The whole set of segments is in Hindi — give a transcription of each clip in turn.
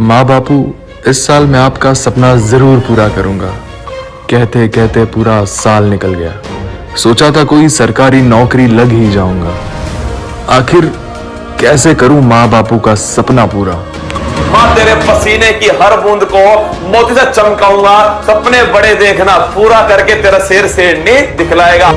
माँ बापू, इस साल मैं आपका सपना जरूर पूरा करूंगा। कहते कहते पूरा साल निकल गया। सोचा था कोई सरकारी नौकरी लग ही जाऊंगा। आखिर कैसे करूं माँ बापू का सपना पूरा। मां तेरे पसीने की हर बूंद को मोती से चमकाऊंगा। सपने बड़े देखना, पूरा करके तेरा शेर शेरनी दिखलाएगा।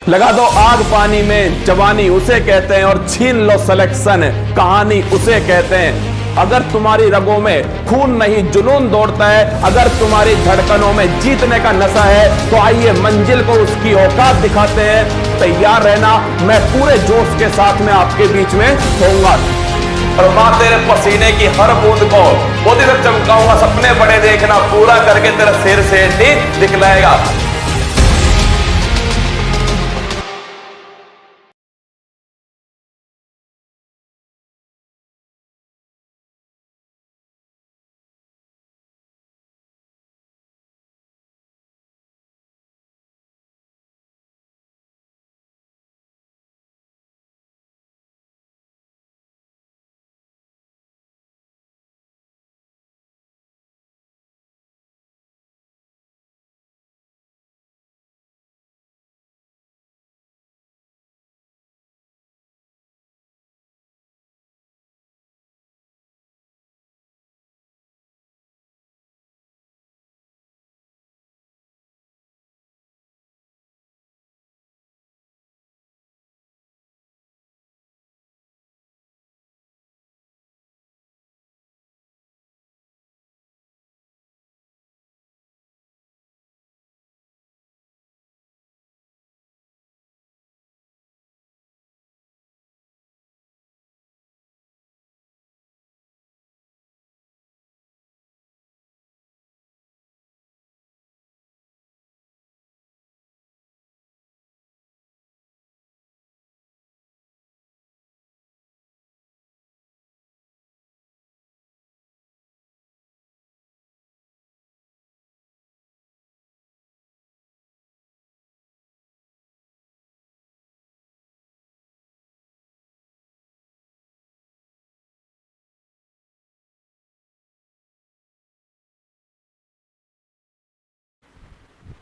लगा दो आग पानी में, जवानी उसे कहते हैं, और छीन लो सिलेक्शन, कहानी उसे कहते हैं। अगर तुम्हारी रगों में खून नहीं जुनून दौड़ता है, अगर तुम्हारी धड़कनों में जीतने का नशा है, तो आइए मंजिल को उसकी औकात दिखाते हैं। तैयार रहना, मैं पूरे जोश के साथ में आपके बीच में होऊंगा। और मां तेरे पसीने की हर बूंद को मोती से चमकाऊंगा। सपने बड़े देखना, पूरा करके तेरा शेर शेरनी दिखलाएगा।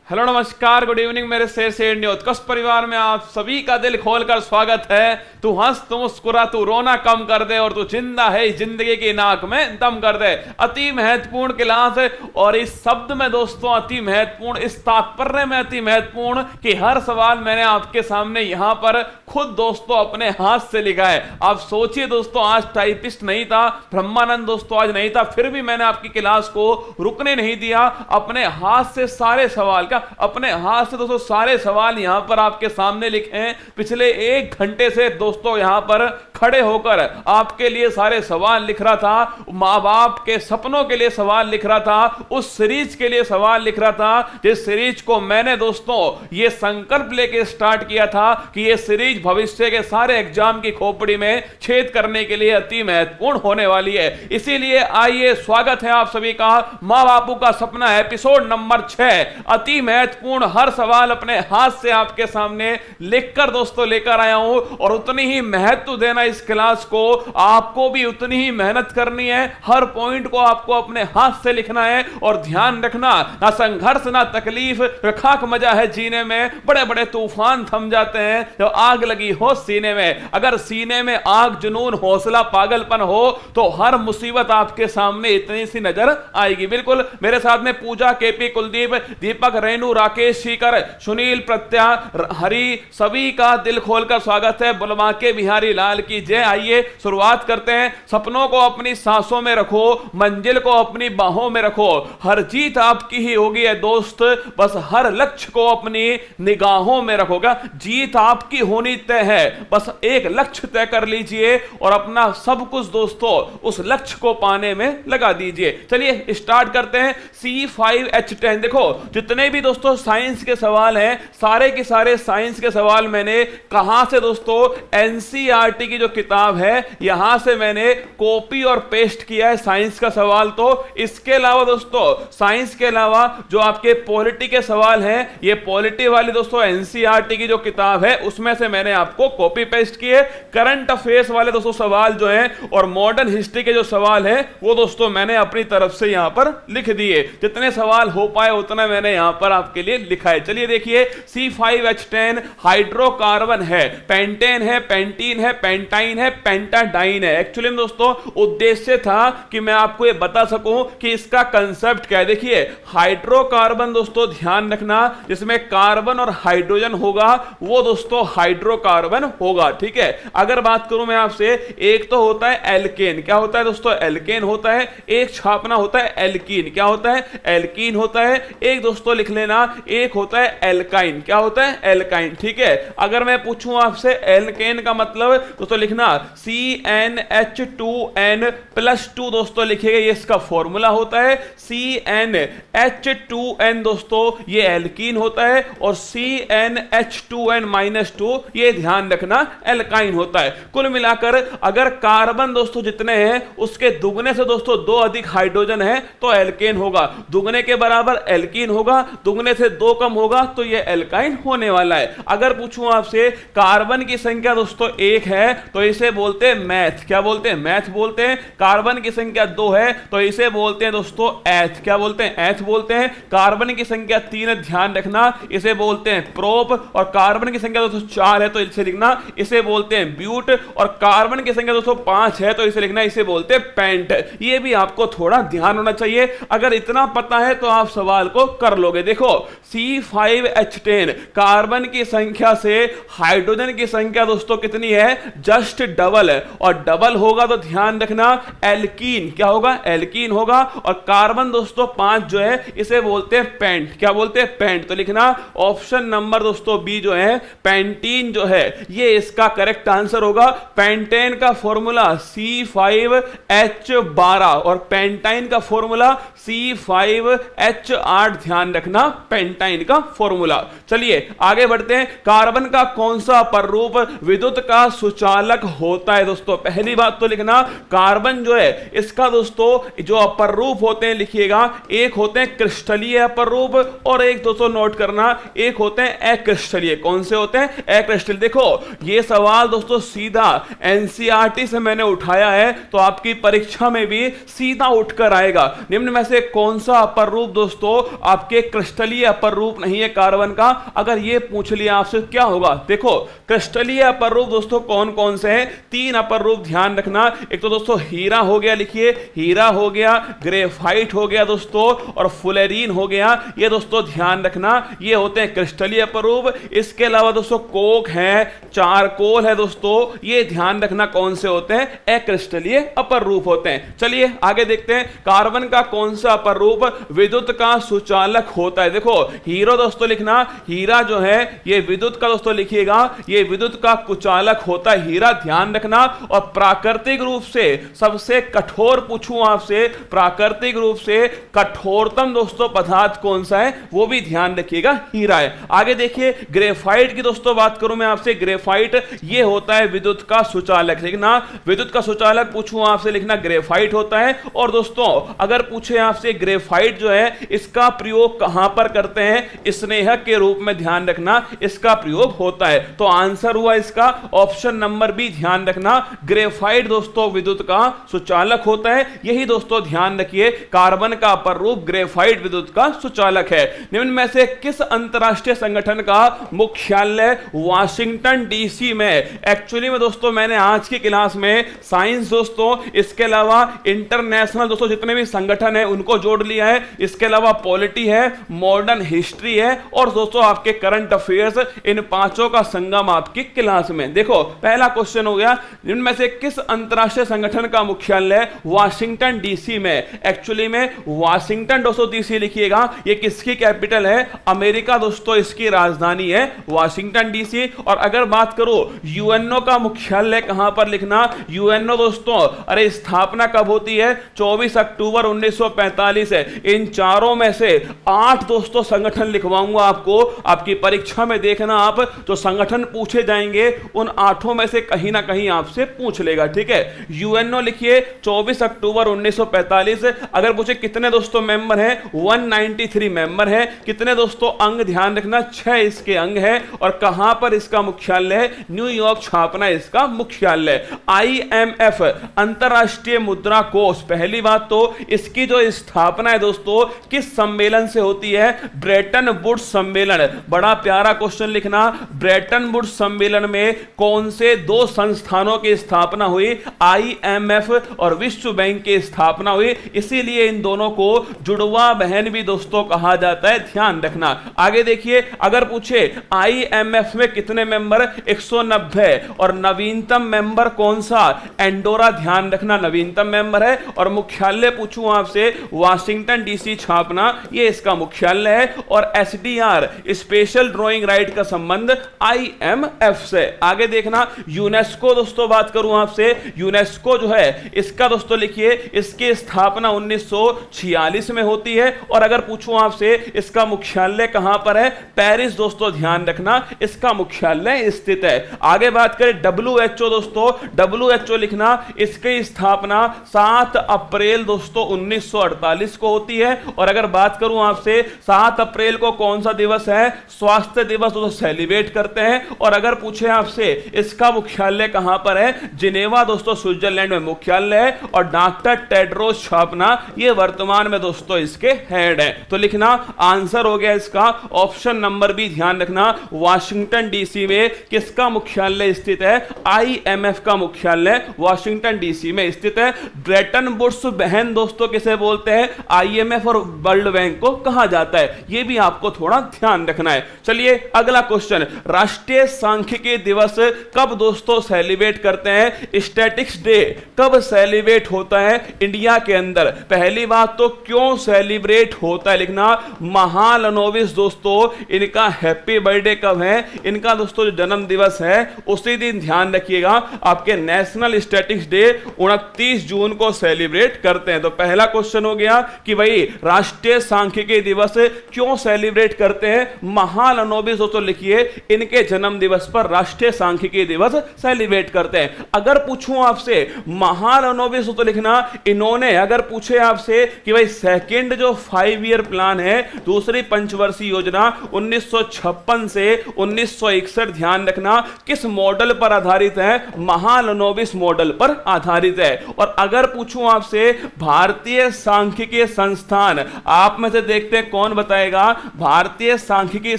हेलो नमस्कार, गुड इवनिंग मेरे शेर शेरनी उत्कर्ष परिवार में आप सभी का दिल खोलकर स्वागत है। तू हंस, तू मुस्कुरा, तू रोना कम कर दे, और तू जिंदा है जिंदगी की नाक में दम कर दे। अति महत्वपूर्ण क्लास है, और इस शब्द में दोस्तों अति महत्वपूर्ण, इस तात्पर्य में अति महत्वपूर्ण कि हर सवाल मैंने आपके सामने यहां पर खुद दोस्तों अपने हाथ से लिखा है। आप सोचिए दोस्तों, आज टाइपिस्ट नहीं था, ब्रह्मानंद दोस्तों आज नहीं था, फिर भी मैंने आपकी क्लास को रुकने नहीं दिया। अपने हाथ से सारे सवाल का, अपने हाथ से दोस्तों सारे सवाल यहां पर आपके सामने लिखे हैं। पिछले 1 घंटे से दोस्तों यहां पर खड़े होकर आपके लिए सारे सवाल लिख रहा था। मां बाप के सपनों के लिए सवाल लिख रहा था, उस सीरीज के लिए सवाल लिख रहा था जिस सीरीज को मैंने दोस्तों ये संकल्प लेके स्टार्ट किया था कि ये सीरीज भविष्य के सारे एग्जाम की खोपड़ी में छेद करने के लिए अति महत्वपूर्ण होने वाली है। इसीलिए आइए, स्वागत है आप सभी का मां बापू का सपना एपिसोड नंबर 6। अति महत्वपूर्ण हर सवाल अपने हाथ से आपके सामने लिखकर दोस्तों लेकर आया हूं, और उतनी ही महत्व देना इस क्लास को, आपको भी उतनी ही मेहनत करनी है। हर पॉइंट को आपको अपने हाथ से लिखना है, और ध्यान रखना, ना संघर्ष ना तकलीफ, खाक मजा है जीने में। बड़े बड़े तूफान थम जाते हैं जब आग लगी हो सीने में। अगर सीने में आग, जुनून, हौसला, पागलपन हो तो हर मुसीबत आपके सामने इतनी सी नजर आएगी। बिल्कुल मेरे साथ में पूजा, केपी, कुलदीप, दीपक, रेणु, राकेश, शिखर, सुनील, प्रत्या, हरि, सभी का दिल खोलकर स्वागत है। बुलवा के बिहारी लाल की जय। आइए शुरुआत करते हैं। सपनों को अपनी सांसों में रखो, मंजिल को अपनी बाहों में रखो। हर जीत आपकी ही होगी है दोस्त, बस हर लक्ष्य को अपनी निगाहों में रखोगा। जीत आपकी होनी तय है, बस एक लक्ष्य तय कर लीजिए और अपना सब कुछ दोस्तों उस लक्ष्य को पाने में लगा दीजिए। चलिए स्टार्ट करते हैं। C5H10, देखो जितने भी भी दोस्तों साइंस के सवाल हैं, सारे के सारे साइंस के सवाल मैंने कहां से दोस्तों, एनसीईआरटी की जो किताब है यहां से मैंने कॉपी और पेस्ट किया है साइंस का सवाल। तो इसके अलावा दोस्तों साइंस के अलावा जो आपके पॉलिटी के सवाल हैं, ये पॉलिटी वाली दोस्तों एनसीईआरटी की जो किताब है उसमें से मैंने आपको कॉपी पेस्ट किए। करंट अफेयर्स वाले दोस्तों सवाल जो हैं और मॉडर्न हिस्ट्री के जो सवाल हैं वो दोस्तों मैंने अपनी तरफ से यहां पर लिख दिए। जितने सवाल हो पाए उतना मैंने यहां पर आपके लिए लिखा है। चलिए देखिए, C5H10 हाइड्रोकार्बन है, पेंटेन है, पेंटीन है, पेंटाइन है, पेंटाडाइन है। एक्चुअली में दोस्तों उद्देश्य था कि मैं आपको ये बता सकूं कि इसका कंसेप्ट क्या है। देखिए हाइड्रोकार्बन दोस्तों ध्यान रखना, जिसमें कार्बन और हाइड्रोजन होगा वो दोस्तों हाइड्रोकार्बन होगा, ठीक है। अगर बात करूं मैं आपसे, एक तो होता है एल्केन, क्या होता है दोस्तों, एल्केन होता है। एक छापना होता है एल्कीन, क्या होता है, एल्कीन होता है। एक दोस्तों लिख लेना, एक होता है एल्काइन, क्या होता है, एल्काइन, ठीक है। अगर मैं पूछूं आपसे एल्केन का मतलब दोस्तों लिखना CnH2n+2 दोस्तों लिखेगा, ये इसका फॉर्मूला होता है। CnH2n दोस्तों ये एल्कीन होता है और CnH2n-2 ये ध्यान रखना एल्काइन होता है। कुल मिलाकर अगर कार्बन दोस्तों जितने हैं उसके दुगने से दोस्तों 2 अधिक हाइड्रोजन है तो एल्केन होगा, दुगने के बराबर एल्कीन होगा, दुगने से 2 कम होगा तो ये एल्काइन होने वाला है। अगर पूछूं आपसे कार्बन की संख्या दोस्तों 1 है तो इसे बोलते हैं मैथ, क्या बोलते हैं, मैथ बोलते हैं। कार्बन की संख्या 2 है तो इसे बोलते हैं दोस्तों एथ, क्या बोलते हैं, एथ बोलते हैं। कार्बन की संख्या 3 है, ध्यान रखना, इसे बोलते हैं प्रोप। और कार्बन की संख्या दोस्तों 4 है तो इसे लिखना, इसे बोलते हैं ब्यूट। और कार्बन की संख्या दोस्तों 5 है तो इसे लिखना, इसे बोलते हैं पेंट। ये भी आपको थोड़ा ध्यान होना चाहिए। अगर इतना पता है तो आप सवाल को कर लोगे। देखो C5H10 कार्बन की संख्या से हाइड्रोजन की संख्या दोस्तों कितनी है, जस्ट डबल है। और डबल होगा तो ध्यान रखना एल्कीन, क्या होगा, एल्कीन होगा। और कार्बन दोस्तों 5 जो है इसे बोलते हैं पेंट, क्या बोलते हैं, पेंट। तो लिखना ऑप्शन नंबर दोस्तों बी जो है पेंटीन जो है ये इसका करेक्ट आंसर होगा। पेंटेन का फॉर्मूला C5H12 और पेंटाइन का फॉर्मूला C5H8, ध्यान रखना पेंटाइन का फॉर्मूला। चलिए आगे बढ़ते हैं। कार्बन का कौन सा अपर रूप विद्युत का सुचालक होता है दोस्तों। पहली बात तो लिखना कार्बन जो है इसका दोस्तों जो अपर रूप होते हैं लिखिएगा, एक होते हैं क्रिस्टलीय अपर रूप और एक दोस्तों नोट करना एक होते हैं अक्रिस्टलीय। कौन से होते हैं, अक्रिस्टलीय। देखो ये सवाल दोस्तों सीधा एनसीईआरटी से मैंने उठाया है तो आपकी परीक्षा में भी सीधा उठकर आएगा। निम्न में से कौन सा अपर रूप दोस्तों आपके क्रिस्टलीय अपर रूप नहीं है कार्बन का, अगर ये पूछ लिया आपसे क्या होगा। देखो क्रिस्टलीय अपर रूप दोस्तों कौन कौन से हैं, 3 अपर रूप ध्यान रखना। एक तो दोस्तों हीरा हो गया, लिखिए हीरा हो गया, ग्रेफाइट हो गया दोस्तों और फुलेरीन हो गया। ये दोस्तों ध्यान रखना ये होते हैं क्रिस्टलीय अपर रूप। इसके अलावा दोस्तों कोक है, चारकोल है दोस्तों, ये ध्यान रखना कौन से होते हैं, अक्रिस्टलीय अपर रूप होते हैं। चलिए आगे देखते हैं कार्बन का कौन सा अपर रूप विद्युत का सुचालक होता है। देखो हीरो दोस्तों लिखना, हीरा जो है ये विद्युत का दोस्तों लिखिएगा, ये विद्युत का कुचालक होता है हीरा, ध्यान रखना। और प्राकृतिक रूप से सबसे कठोर पूछूं आपसे, प्राकृतिक रूप से कठोरतम दोस्तों पदार्थ कौन सा है वो भी ध्यान रखिएगा, हीरा है। आगे देखिए ग्रेफाइट की दोस्तों बात करूं मैं आपसे, ग्रेफाइट ये होता है विद्युत का सुचालक। लिखना विद्युत का सुचालक पूछूं आपसे, लिखना ग्रेफाइट होता है। और दोस्तों अगर पूछे आपसे ग्रेफाइट जो है इसका प्रयोग कहां पर करते हैं, स्नेहक के रूप में, ध्यान रखना इसका प्रयोग होता है। तो आंसर हुआ इसका ऑप्शन नंबर बी, ध्यान रखना ग्रेफाइट दोस्तों विद्युत का सुचालक होता है। यही दोस्तों ध्यान रखिए कार्बन का अपर रूप ग्रेफाइट विद्युत का सुचालक है। निम्न में से किस अंतरराष्ट्रीय संगठन का मुख्यालय वाशिंगटन डीसी में। एक्चुअली में दोस्तों मैंने आज की क्लास में साइंस दोस्तों, इसके अलावा इंटरनेशनल दोस्तों जितने भी संगठन है उनको जोड़ लिया है। इसके अलावा पॉलिटी है, मॉडर्न हिस्ट्री है और दोस्तों आपके करंट अफेयर्स, इन पांचों का संगम आपकी क्लास में। देखो पहला क्वेश्चन हो गया, इनमें से किस अंतरराष्ट्रीय संगठन का मुख्यालय वाशिंगटन डीसी में। एक्चुअली में वाशिंगटन दोस्तों डीसी लिखिएगा, ये किसकी कैपिटल है, अमेरिका दोस्तों इसकी राजधानी है वाशिंगटन डीसी। और अगर बात करो यूएनओ का मुख्यालय कहां पर, लिखना यूएनओ दोस्तों, अरे स्थापना कब होती है, 24 अक्टूबर 1945 है। इन चारों में से 8 दोस्तों संगठन लिखवाऊंगा आपको, आपकी परीक्षा में देखना आप जो संगठन पूछे जाएंगे उन 8 में से कहीं ना कहीं आपसे पूछ लेगा, ठीक है। यूएनओ लिखिए 24 अक्टूबर 1945। अगर पूछे कितने दोस्तों मेंबर हैं, 193 मेंबर हैं। कितने दोस्तों अंग, ध्यान रखना 6 इसके अंग हैं। और कहां पर इसका मुख्यालय है, न्यूयॉर्क छापना इसका मुख्यालय। IMF अंतरराष्ट्रीय मुद्रा कोष, पहली बात तो इसकी जो स्थापना है दोस्तों किस सम्मेलन से होती है, ब्रेटन वुड्स सम्मेलन। बड़ा प्यारा क्वेश्चन लिखना, ब्रेटन वुड्स सम्मेलन में कौन से 2 संस्थानों की स्थापना हुई, IMF और विश्व बैंक की स्थापना हुई, इसीलिए इन दोनों को जुड़वा बहन भी दोस्तों कहा जाता है, ध्यान रखना। आगे देखिए, अगर पूछे IMF में कितने मेंबर, 190, और नवीनतम मेंबर कौन सा, एंडोरा, ध्यान रखना नवीनतम मेंबर है। और मुख्यालय पूछूं आपसे, वाशिंगटन डीसी छापना ये इसका मुख्यालय है। और SDR स्पेशल ड्राइंग राइट का संबंध IMF से। आगे देखना, यूनेस्को दोस्तों बात करूं आपसे, यूनेस्को जो है इसका दोस्तों लिखिए, इसकी स्थापना 1946 में होती है। और अगर पूछूं आपसे इसका मुख्यालय कहां पर है, पेरिस दोस्तों, ध्यान रखना इसका मुख्यालय स्थित है। आगे बात करें WHO दोस्तों, WHO लिखना, इसकी स्थापना 7 अप्रैल दोस्तों 1948 को होती है। और अगर बात करूं आपसे 7 अप्रैल को कौन सा दिवस है, स्वास्थ्य दिवस दोस्तों सेलिब्रेट करते हैं। और अगर पूछे आपसे इसका मुख्यालय कहां पर है, जिनेवा दोस्तों स्विट्जरलैंड में मुख्यालय है। और डॉक्टर टेड्रोस छापना ये वर्तमान में दोस्तों इसके हेड है। तो लिखना आंसर हो गया इसका ऑप्शन नंबर बी, ध्यान रखना वाशिंगटन डीसी में किसका मुख्यालय स्थित है, IMF का मुख्यालय वाशिंगटन डीसी में स्थित है। ब्रेटन वुड्स बहन दोस्तों किसे बोलते हैं, IMF और वर्ल्ड बैंक को कहा जाता है, यह भी आपको थोड़ा ध्यान रखना है। चलिए अगला क्वेश्चन, राष्ट्रीय सांख्यिकी दिवस कब दोस्तों सेलिब्रेट करते हैं, स्टैटिक्स डे कब सेलिब्रेट होता है इंडिया के अंदर। पहली बात तो क्यों सेलिब्रेट होता है लिखना, महालनोबिस दोस्तों इनका हैप्पी बर्थडे कब है, इनका दोस्तों जो जन्म दिवस है उसी दिन, ध्यान रखिएगा आपके नेशनल स्टैटिक्स डे 29 जून को सेलिब्रेट करते हैं। तो पहला क्वेश्चन हो गया कि भाई राष्ट्रीय सांख्यिकी दिवस क्यों सेलिब्रेट करते हैं, महालनोबिस दोस्तों लिखिए इनके जन्म दिवस पर राष्ट्रीय सांख्यिकी दिवस सेलिब्रेट करते हैं। अगर पूछूं आपसे महालनोबिस तो लिखना, इन्होंने अगर पूछे आपसे कि भाई सेकंड जो 5 ईयर प्लान है, दूसरी पंचवर्षीय योजना 1956 से 1961, ध्यान रखना किस मॉडल पर आधारित है, महालनोबिस मॉडल पर आधारित है। और अगर पूछूं आपसे भारतीय सांख्यिकी संस्थान, आप में से देखते हैं कौन बताएगा भारतीय सांख्यिकी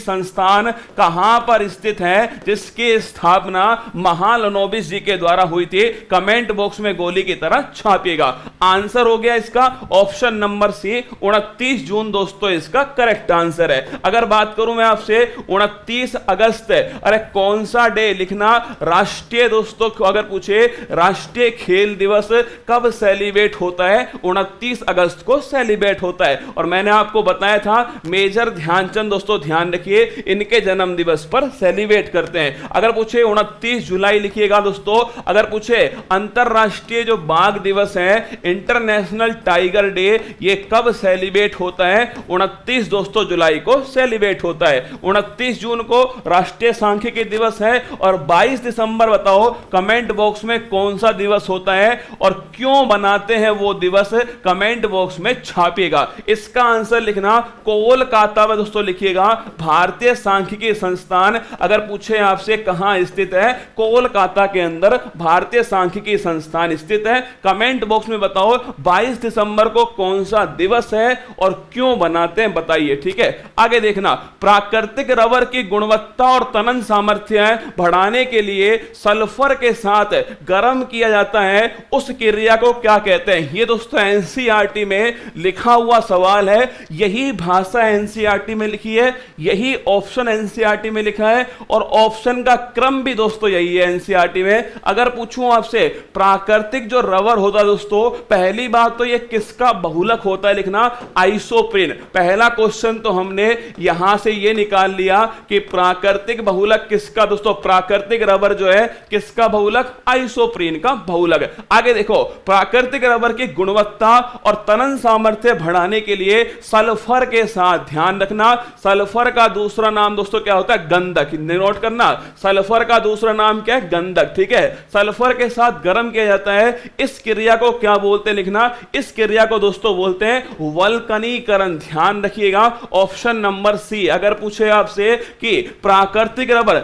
संस्थान कहां पर स्थित है, जिसकी स्थापना महालनोबिस जी के द्वारा हुई थी, कमेंट बॉक्स में गोली की तरह छापिएगा। आंसर हो गया इसका ऑप्शन नंबर सी, 29 जून दोस्तों इसका करेक्ट आंसर है। अगर बात करूं मैं आपसे 29 अगस्त, अरे कौन सा डे लिखना, राष्ट्रीय दोस्तों अगर पूछे राष्ट्रीय खेल दिवस कब सेलिब्रेट होता है, 29 अगस्त को सेलिब्रेट होता है। और मैंने आपको बताया था मेजर ध्यानचंद दोस्तों, ध्यान रखिए इनके जन्म दिवस पर सेलिब्रेट करते हैं। अगर पूछे 29 जुलाई लिखिएगा दोस्तों। अगर पूछे अंतरराष्ट्रीय जो बाघ दिवस है, इंटरनेशनल टाइगर डे, ये कब सेलिब्रेट होता है, 29 दोस्तों जुलाई को सेलिब्रेट होता है। 29 जून को राष्ट्रीय सांख्यिकी दिवस है। और 22 दिसंबर बताओ कमेंट बॉक्स में कौन सा दिवस होता है और क्यों बनाते हैं वो दिवस, कमेंट बॉक्स में छापिएगा। इसका आंसर लिखना कोलकाता में दोस्तों लिखिएगा, भारतीय सांख्यिकी संस्थान अगर पूछे आपसे कहां स्थित है, कोलकाता के अंदर भारतीय सांख्यिकी संस्थान स्थित है। कमेंट बॉक्स में बताओ 22 दिसंबर को कौन सा दिवस है और क्यों बनाते हैं, बताइए। ठीक है, आगे देखना, प्राकृतिक रबर की गुणवत्ता और तनन सामर्थ्य बढ़ाने के लिए सल्फर के साथ गर्म किया जाता है, उस क्रिया को क्या कहते हैं। ये दोस्तों एनसीईआरटी में लिखा हुआ सवाल है, यही भाषा एनसीईआरटी में लिखी है, यही ऑप्शन एनसीईआरटी में लिखा है और ऑप्शन का क्रम भी दोस्तों यही है एनसीईआरटी में। अगर पूछूं आपसे प्राकृतिक जो रबर होता है दोस्तों, पहली बात तो ये किसका बहुलक होता है लिखना, आइसोप्रीन। पहला क्वेश्चन तो हमने यहां से ये निकाल लिया कि प्राकृतिक बहुलक किसका दोस्तों, प्राकृतिक रबर जो है किसका बहुलक, आइसोप्रीन का बहुलक। आगे देखो, प्राकृतिक रबर की गुणवत्ता और तनन सामर्थ्य बढ़ाने के लिए सल्फर के के साथ, ध्यान रखना सल्फर का दूसरा नाम दोस्तों क्या होता है, गंधक। नोट करना, सल्फर का दूसरा नाम क्या है, गंधक। ठीक है, सल्फर के साथ गर्म किया जाता है, इस क्रिया को क्या बोलते हैं, लिखना, इस क्रिया को दोस्तों बोलते हैं वल्कनीकरण। ध्यान रखिएगा, ऑप्शन नंबर सी। अगर पूछे आपसे कि प्राकृतिक रबर,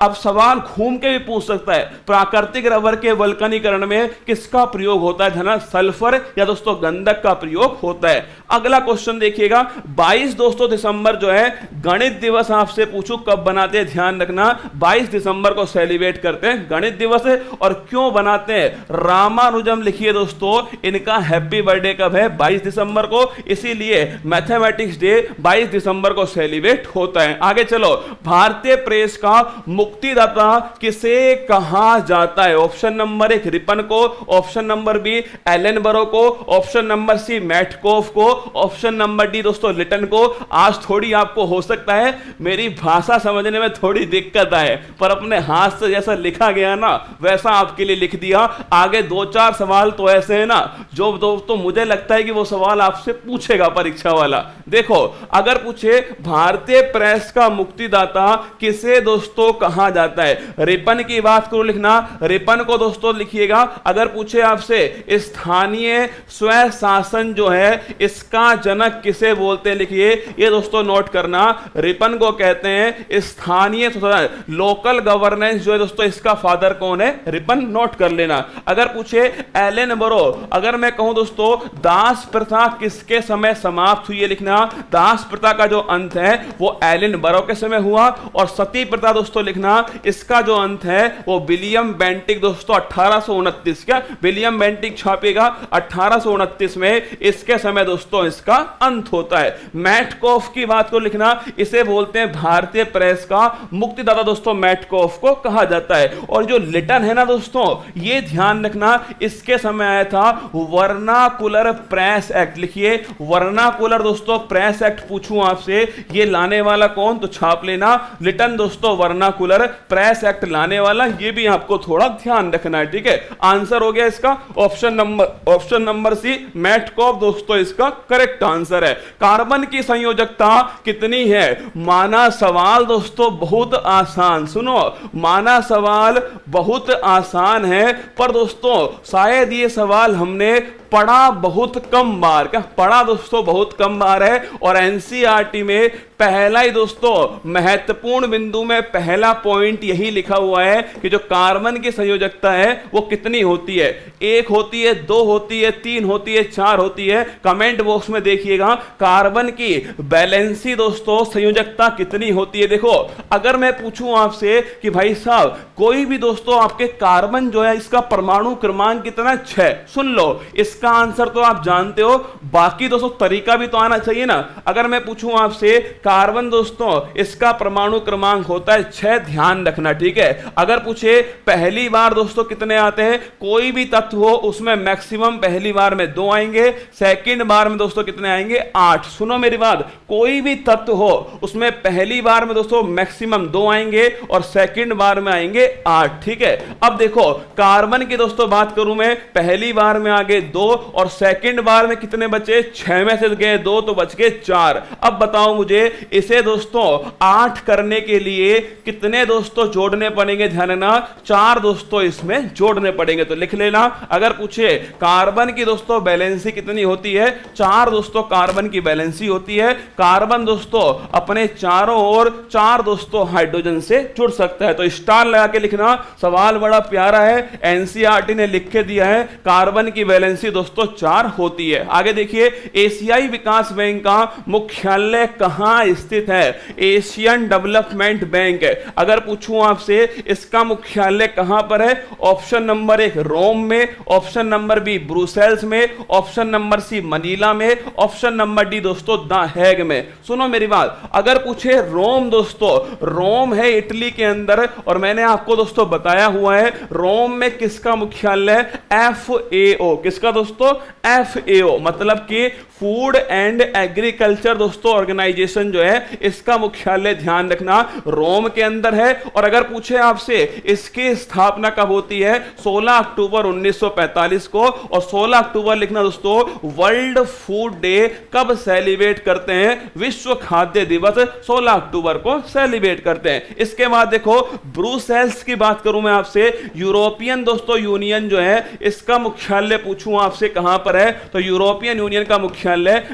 अब सवाल घूम के भी पूछ सकता है, प्राकृतिक रबर के वल्कनीकरण में किसका प्रयोग होता है, धना सल्फर या दोस्तों गंधक का प्रयोग होता है। अगला क्वेश्चन देखिएगा, 22 दोस्तों दिसंबर जो है गणित दिवस आपसे पूछूं कब बनाते हैं, ध्यान रखना 22 दिसंबर को सेलिब्रेट करते हैं गणित दिवस है। और क्यों बनाते हैं, रामानुजम लिखिए दोस्तों, इनका हैप्पी बर्थडे कब है, 22 दिसंबर को, इसीलिए मैथमेटिक्स डे 22 दिसंबर को सेलिब्रेट होता है। आगे चलो, भारतीय प्रेस का मुक्तिदाता किसे कहा जाता है, ऑप्शन नंबर 1 रिपन को, ऑप्शन नंबर बी एलन बरो को, ऑप्शन नंबर सी मैटकोफ को, ऑप्शन नंबर डी दोस्तों लिटन को। आज थोड़ी आपको हो सकता है मेरी भाषा समझने में थोड़ी दिक्कत आए, पर अपने हाथ से जैसा लिखा गया ना वैसा आपके लिए लिख दिया। आगे 2-4 सवाल तो ऐसे हैं ना जो दोस्तों मुझे लगता है कि वो सवाल आपसे पूछेगा परीक्षा वाला। देखो, अगर पूछे भारतीय प्रेस का मुक्तिदाता किसे दोस्तों कहा जाता है, रिपन की बात करो, लिखना रिपन को दोस्तों लिखिएगा। अगर पूछे आपसे स्थानीय स्वय शासन जो है इसका जनक किसे बोलते हैं, लिखिए, ये दोस्तों नोट करना, रिपन को कहते हैं स्थानीय, लोकल गवर्नेंस जो है दोस्तों इसका फादर कौन है, रिपन, नोट कर लेना। अगर पूछे एलन बरो, अगर मैं कहूं दोस्तों दास प्रथा किसके समय समाप्त हुई है, लिखना दास प्रथा का जो अंत है वो एलन बरो के समय हुआ। और सती प्रथा दोस्तों लिखना, इसका जो अंत है वो विलियम बेंटिक दोस्तों 1829, क्या विलियम बेंटिक छापेगा 1829 में, इसके समय दोस्तों इसका अंत होता है। मैटकोफ की बात को लिखना, इसे बोलते हैं भारतीय प्रेस का मुक्तिदाता दोस्तों, मैटकोफ को कहा जाता है। और जो लिटन है ना दोस्तों, ये ध्यान रखना, इसके समय आया था वर्नाकुलर प्रेस एक्ट, लिखिए वर्नाकुलर दोस्तों प्रेस एक्ट। पूछूं आपसे ये लाने वाला कौन, तो छाप लेना, लिटन दोस्तों वर्नाकुलर प्रेस एक्ट लाने वाला, ये भी आपको थोड़ा ध्यान रखना है। ठीक है, आंसर हो गया इसका ऑप्शन नंबर सी मैटकोफ दोस्तों इसका करेक्ट आंसर है। कार्बन की संयोजकता कितनी है, माना सवाल दोस्तों बहुत आसान, सुनो माना सवाल बहुत आसान है, पर दोस्तों शायद ये सवाल हमने पढ़ा बहुत कम बार, क्या पढ़ा दोस्तों बहुत कम बार है। और एनसीईआरटी में पहला ही दोस्तों महत्वपूर्ण बिंदु में पहला पॉइंट यही लिखा हुआ है कि जो कार्बन की संयोजकता है वो कितनी होती है, 1 होती है, 2 होती है, 3 होती है, 4 होती है। कमेंट बॉक्स में देखिएगा कार्बन की बैलेंसी दोस्तों संयोजकता कितनी होती है। देखो, अगर मैं पूछूं आपसे कि भाई साहब कोई भी दोस्तों आपके कार्बन जो है इसका परमाणु क्रमांक कितना, 6, सुन लो इसका आंसर तो आप जानते हो, बाकी दोस्तों तरीका भी तो आना चाहिए ना। अगर मैं पूछूं आपसे कार्बन दोस्तों इसका परमाणु क्रमांक होता है 6, ध्यान रखना। ठीक है, अगर पूछे पहली बार दोस्तों कितने आते हैं, कोई भी तत्व हो उसमें मैक्सिमम पहली बार में 2 आएंगे, सेकंड बार में दोस्तों कितने आएंगे, 8। सुनो मेरी बात, कोई भी तत्व हो उसमें पहली बार में दोस्तों मैक्सिमम 2 आएंगे और सेकंड बार में आएंगे 8। ठीक है, अब देखो कार्बन की दोस्तों बात करूं मैं, पहली बार में आगे 2 और सेकंड बार में कितने बचे, 6 में से गए 2 तो बच गए 4। अब बताओ मुझे इसे दोस्तों 8 करने के लिए कितने दोस्तों जोड़ने पड़ेंगे, ध्यान रखना 4 दोस्तों इसमें जोड़ने पड़ेंगे, तो लिख लेना। अगर पूछे कार्बन की दोस्तों बैलेंसी कितनी होती है, 4 दोस्तों कार्बन की बैलेंसी होती है। कार्बन दोस्तों अपने चारों ओर 4 दोस्तों हाइड्रोजन से जुड़ सकता है, तो स्टार लगा के लिखना। सवाल बड़ा प्यारा है, एनसीईआरटी ने लिख के दिया है, कार्बन की बैलेंसी दोस्तों 4 होती है। आगे देखिए, एशियाई विकास बैंक का मुख्यालय कहां स्थित है, एशियन डेवलपमेंट बैंक। अगर पूछूं आपसे इसका मुख्यालय कहां पर है, ऑप्शन नंबर 1 रोम में, ऑप्शन नंबर बी ब्रुसेल्स में, ऑप्शन नंबर सी मनीला में, ऑप्शन नंबर डी दोस्तों द हेग में। सुनो मेरी बात, अगर पूछे रोम दोस्तों, रोम है इटली के अंदर, और मैंने आपको दोस्तों बताया हुआ है रोम में किसका मुख्यालय, FAO, किसका दोस्तों, FAO, मतलब कि फूड एंड एग्रीकल्चर दोस्तों ऑर्गेनाइजेशन जो है इसका मुख्यालय ध्यान रखना रोम के अंदर है। और अगर पूछे आपसे इसकी स्थापना कब होती है, 16 अक्टूबर 1945 को। और 16 अक्टूबर लिखना दोस्तों, वर्ल्ड फूड डे कब सेलिब्रेट करते हैं, विश्व खाद्य दिवस 16 अक्टूबर को सेलिब्रेट करते हैं। इसके बाद देखो ब्रुसेल्स की बात करूं मैं आपसे, यूरोपियन दोस्तों यूनियन जो है इसका मुख्यालय पूछूं आपसे कहां पर है, तो यूरोपियन यूनियन का मुख्यालय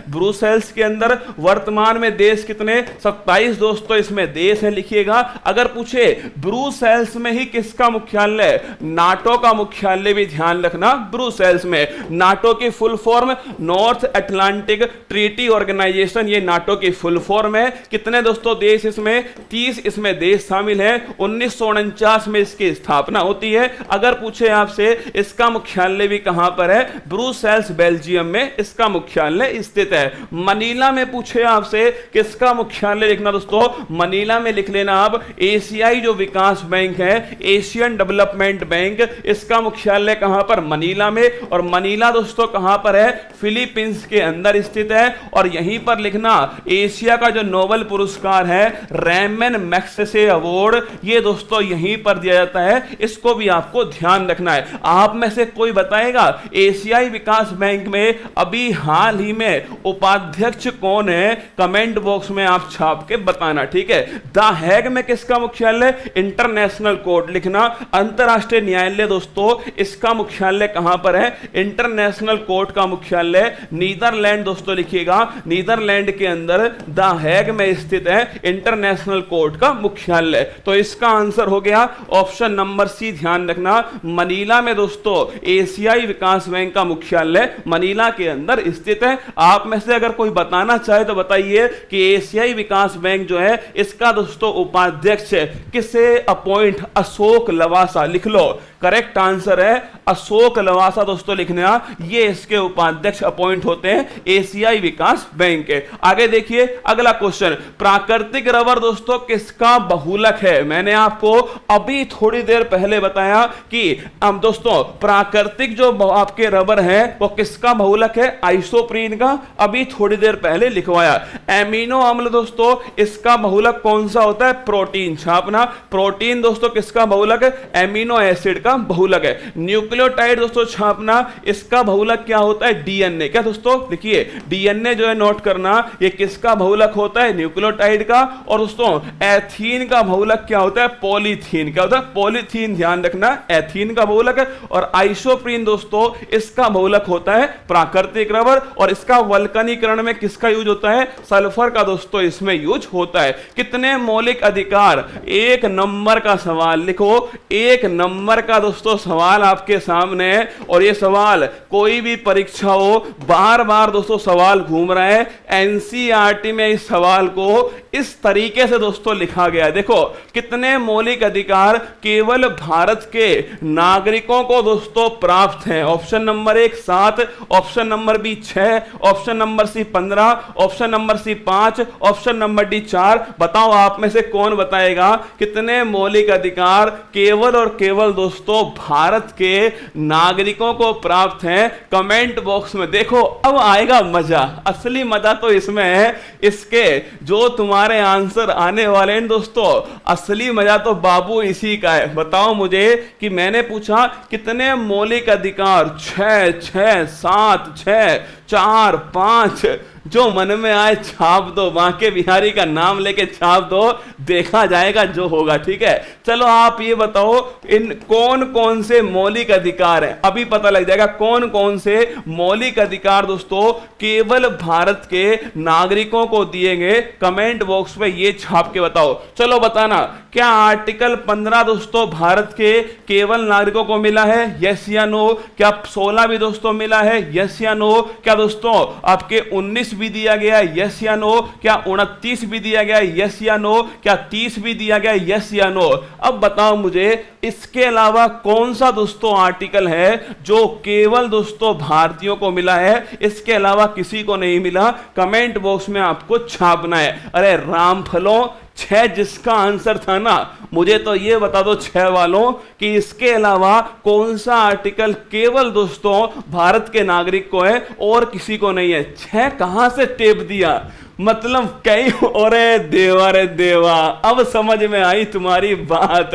ब्रुसेल्स के अंदर। वर्तमान में देश कितने, 27 दोस्तों इसमें देश है, लिखिएगा। अगर पूछे ब्रुसेल्स में ही किसका मुख्यालय, नाटो का मुख्यालय भी ध्यान रखना ब्रुसेल्स में। नाटो की full form North Atlantic Treaty Organisation, ये नाटो की फुल फॉर्म है। कितने दोस्तों देश इसमें, 30 इसमें देश शामिल है। 1949 में इसकी स्थापना होती है। अगर पूछे आपसे इसका मुख्यालय भी कहां पर है, ब्रुसेल्स बेल्जियम में इसका मुख्यालय स्थित है। मनीला में पूछे आपसे किसका मुख्यालय लिखना दोस्तों, मनीला में लिख लेना आप एशियाई जो विकास बैंक है, एशियन डेवलपमेंट बैंक, इसका मुख्यालय कहां पर, मनीला में। और मनीला दोस्तों कहां पर है, फिलीपींस के अंदर स्थित है। और यहीं पर लिखना एशिया का जो नोबेल पुरस्कार है रैमन मैग्सेसे अवार्ड, ये दोस्तों यहीं पर दिया जाता है, इसको भी आपको ध्यान रखना है। आप में से कोई बताएगा एशियाई विकास बैंक में अभी हाल ही में उपाध्यक्ष कौन है, कमेंट बॉक्स में आप छाप के बताना, ठीक है। द हैग में किसका मुख्यालय, इंटरनेशनल कोर्ट लिखना, अंतरराष्ट्रीय न्यायालय दोस्तों इसका मुख्यालय कहां पर है, इंटरनेशनल कोर्ट का मुख्यालय नीदरलैंड दोस्तों लिखिएगा, नीदरलैंड के अंदर द हैग में स्थित है इंटरनेशनल कोर्ट का मुख्यालय। तो इसका आंसर हो गया ऑप्शन नंबर सी, ध्यान रखना मनीला में दोस्तों एशियाई विकास बैंक का मुख्यालय मनीला के अंदर स्थित है। आप में से अगर कोई बताना चाहे तो बताइए कि एशियाई विकास बैंक जो है इसका दोस्तों उपाध्यक्ष किसे अपॉइंट, अशोक लवासा लिख लो। करेक्ट आंसर है अशोक लवासा दोस्तों लिखना, ये इसके उपाध्यक्ष अपॉइंट होते हैं एशियाई विकास बैंक के। आगे देखिए अगला क्वेश्चन, प्राकृतिक रबर दोस्तों किसका बहुलक है। मैंने आपको अभी थोड़ी देर पहले बताया कि दोस्तों प्राकृतिक जो आपके रबर है वो किसका बहुलक है, आइसोप्रीन का, अभी थोड़ी देर पहले लिखवाया। एमिनो अम्ल दोस्तों इसका बहुलक कौन सा होता है, प्रोटीन, छापना। प्रोटीन दोस्तों किसका बहुलक है, एमिनो एसिड का बहुलक है। न्यूक्लियोटाइड दोस्तों छापना, इसका बहुलक क्या होता है, डीएनए। क्या दोस्तों लिखिए, डीएनए जो है नोट करना, ये किसका बहुलक होता है, न्यूक्लियोटाइड का। और दोस्तों एथीन का बहुलक क्या होता है, पॉलीथीन। क्या होता है, पॉलीथीन, ध्यान रखना एथीन का बहुलक है। और आइसोप्रीन दोस्तों इसका बहुलक होता है प्राकृतिक रबर। और इसका वल्कनीकरण में किसका यूज होता है, सल्फर का दोस्तों इसमें यूज होता है। कितने मौलिक अधिकार, एक नंबर का सवाल लिखो, एक नंबर का दोस्तों सवाल आपके सामने है। और ये सवाल कोई भी परीक्षा हो, बार बार दोस्तों सवाल घूम रहा है। एनसीईआरटी में इस सवाल को इस तरीके से दोस्तों लिखा गया है। देखो कितने मौलिक अधिकार केवल भारत के नागरिकों को दोस्तों प्राप्त हैं। Option number 1 7, option number B 6, option number C 15, option number C 5, option number D 4। बताओ आप में से कौन बताएगा कितने मौलिक अधिकार केवल और केवल दोस्तों भारत के नागरिकों को प्राप्त हैं, कमेंट बॉक्स में। देखो अब आएगा मजा, असली मजा तो इसमें है, इसके जो तुम्हारे आंसर आने वाले हैं दोस्तों, असली मजा तो बाबू इसी का है। बताओ मुझे कि मैंने पूछा कितने मौलिक अधिकार, 6 6 7 6 4 5, जो मन में आए छाप दो, बांके बिहारी का नाम लेके छाप दो, देखा जाएगा जो होगा, ठीक है। चलो आप ये बताओ इन कौन कौन से मौलिक अधिकार हैं, अभी पता लग जाएगा कौन कौन से मौलिक अधिकार दोस्तों केवल भारत के नागरिकों को दिए गए। कमेंट बॉक्स में ये छाप के बताओ। चलो बताना, क्या आर्टिकल 15 दोस्तों भारत के केवल नागरिकों को मिला है, यस या नो। क्या 16 भी दोस्तों मिला है, यस या नो। क्या दोस्तों आपके 19 भी दिया गया है, यस या नो। क्या 29 भी दिया गया है, यस या नो। क्या 30 भी दिया गया है, यस या नो। अब बताओ मुझे इसके अलावा कौन सा दोस्तों आर्टिकल है जो केवल दोस्तों भारतीयों को मिला है, इसके अलावा किसी को नहीं मिला। कमेंट बॉक्स में आपको छापना है। अरे रामफलों 6 जिसका आंसर था ना, मुझे तो ये बता दो 6 वालों कि इसके अलावा कौन सा आर्टिकल केवल दोस्तों भारत के नागरिक को है और किसी को नहीं है। 6 कहां से टेप दिया, मतलब कई। अरे देवा रे देवा, अब समझ में आई तुम्हारी बात।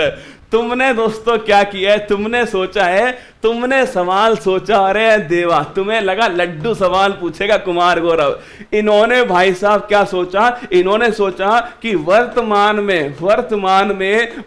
तुमने दोस्तों क्या किया है, तुमने सोचा है, तुमने सवाल सोचा। अरे देवा, तुम्हें लगा लड्डू सवाल पूछेगा कुमार गौरव। इन्होंने भाई साहब क्या सोचा, इन्होंने सोचा कि वर्तमान में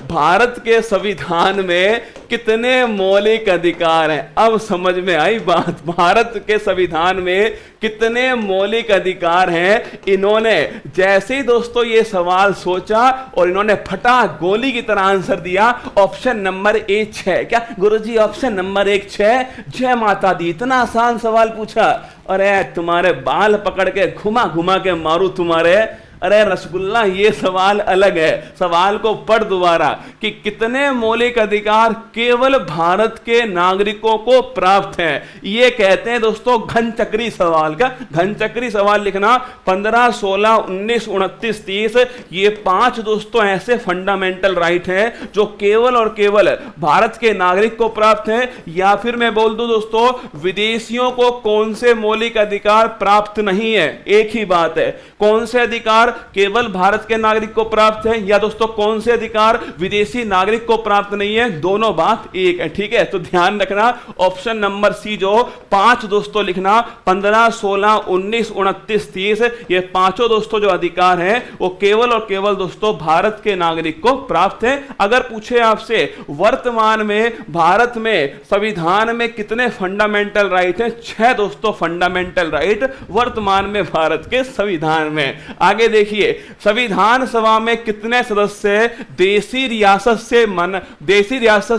भारत के संविधान में कितने मौलिक अधिकार हैं। अब समझ में आई बात, भारत के संविधान में कितने मौलिक अधिकार हैं। इन्होंने जैसे ही दोस्तों ये सवाल सोचा और इन्होंने फटा गोली की तरह आंसर दिया, ऑप्शन नंबर ए 6। क्या गुरुजी, ऑप्शन नंबर 1 6? जय माता दी, इतना आसान सवाल पूछा। अरे तुम्हारे बाल पकड़ के घुमा घुमा के मारू तुम्हारे। अरे रसगुल्ला, ये सवाल अलग है, सवाल को पढ़ दोबारा कि कितने मौलिक अधिकार केवल भारत के नागरिकों को प्राप्त हैं। ये कहते हैं दोस्तों घन चक्री सवाल। का घन चक्री सवाल लिखना 15, 16, 19, 29, 30। ये 5 दोस्तों ऐसे फंडामेंटल राइट हैं जो केवल और केवल भारत के नागरिक को प्राप्त हैं। या फिर मैं बोल दूं दोस्तों, विदेशियों को कौन से मौलिक अधिकार प्राप्त नहीं है। एक ही बात है, कौन से अधिकार केवल भारत के नागरिक को प्राप्त है या दोस्तों कौन से अधिकार विदेशी नागरिक को प्राप्त नहीं है, दोनों बात एक है। ठीक है, तो ध्यान रखना ऑप्शन नंबर सी जो 5 दोस्तों लिखना 15, 16, 19, 29, 30। ये पांचों दोस्तों जो अधिकार हैं वो केवल और केवल दोस्तों भारत के नागरिक को प्राप्त है। अगर पूछे आपसे वर्तमान में भारत में संविधान में कितने फंडामेंटल राइट हैं, 6 दोस्तों फंडामेंटल राइट वर्तमान में भारत के संविधान में। आगे देखिए, संविधान सभा में कितने सदस्य देसी रियासत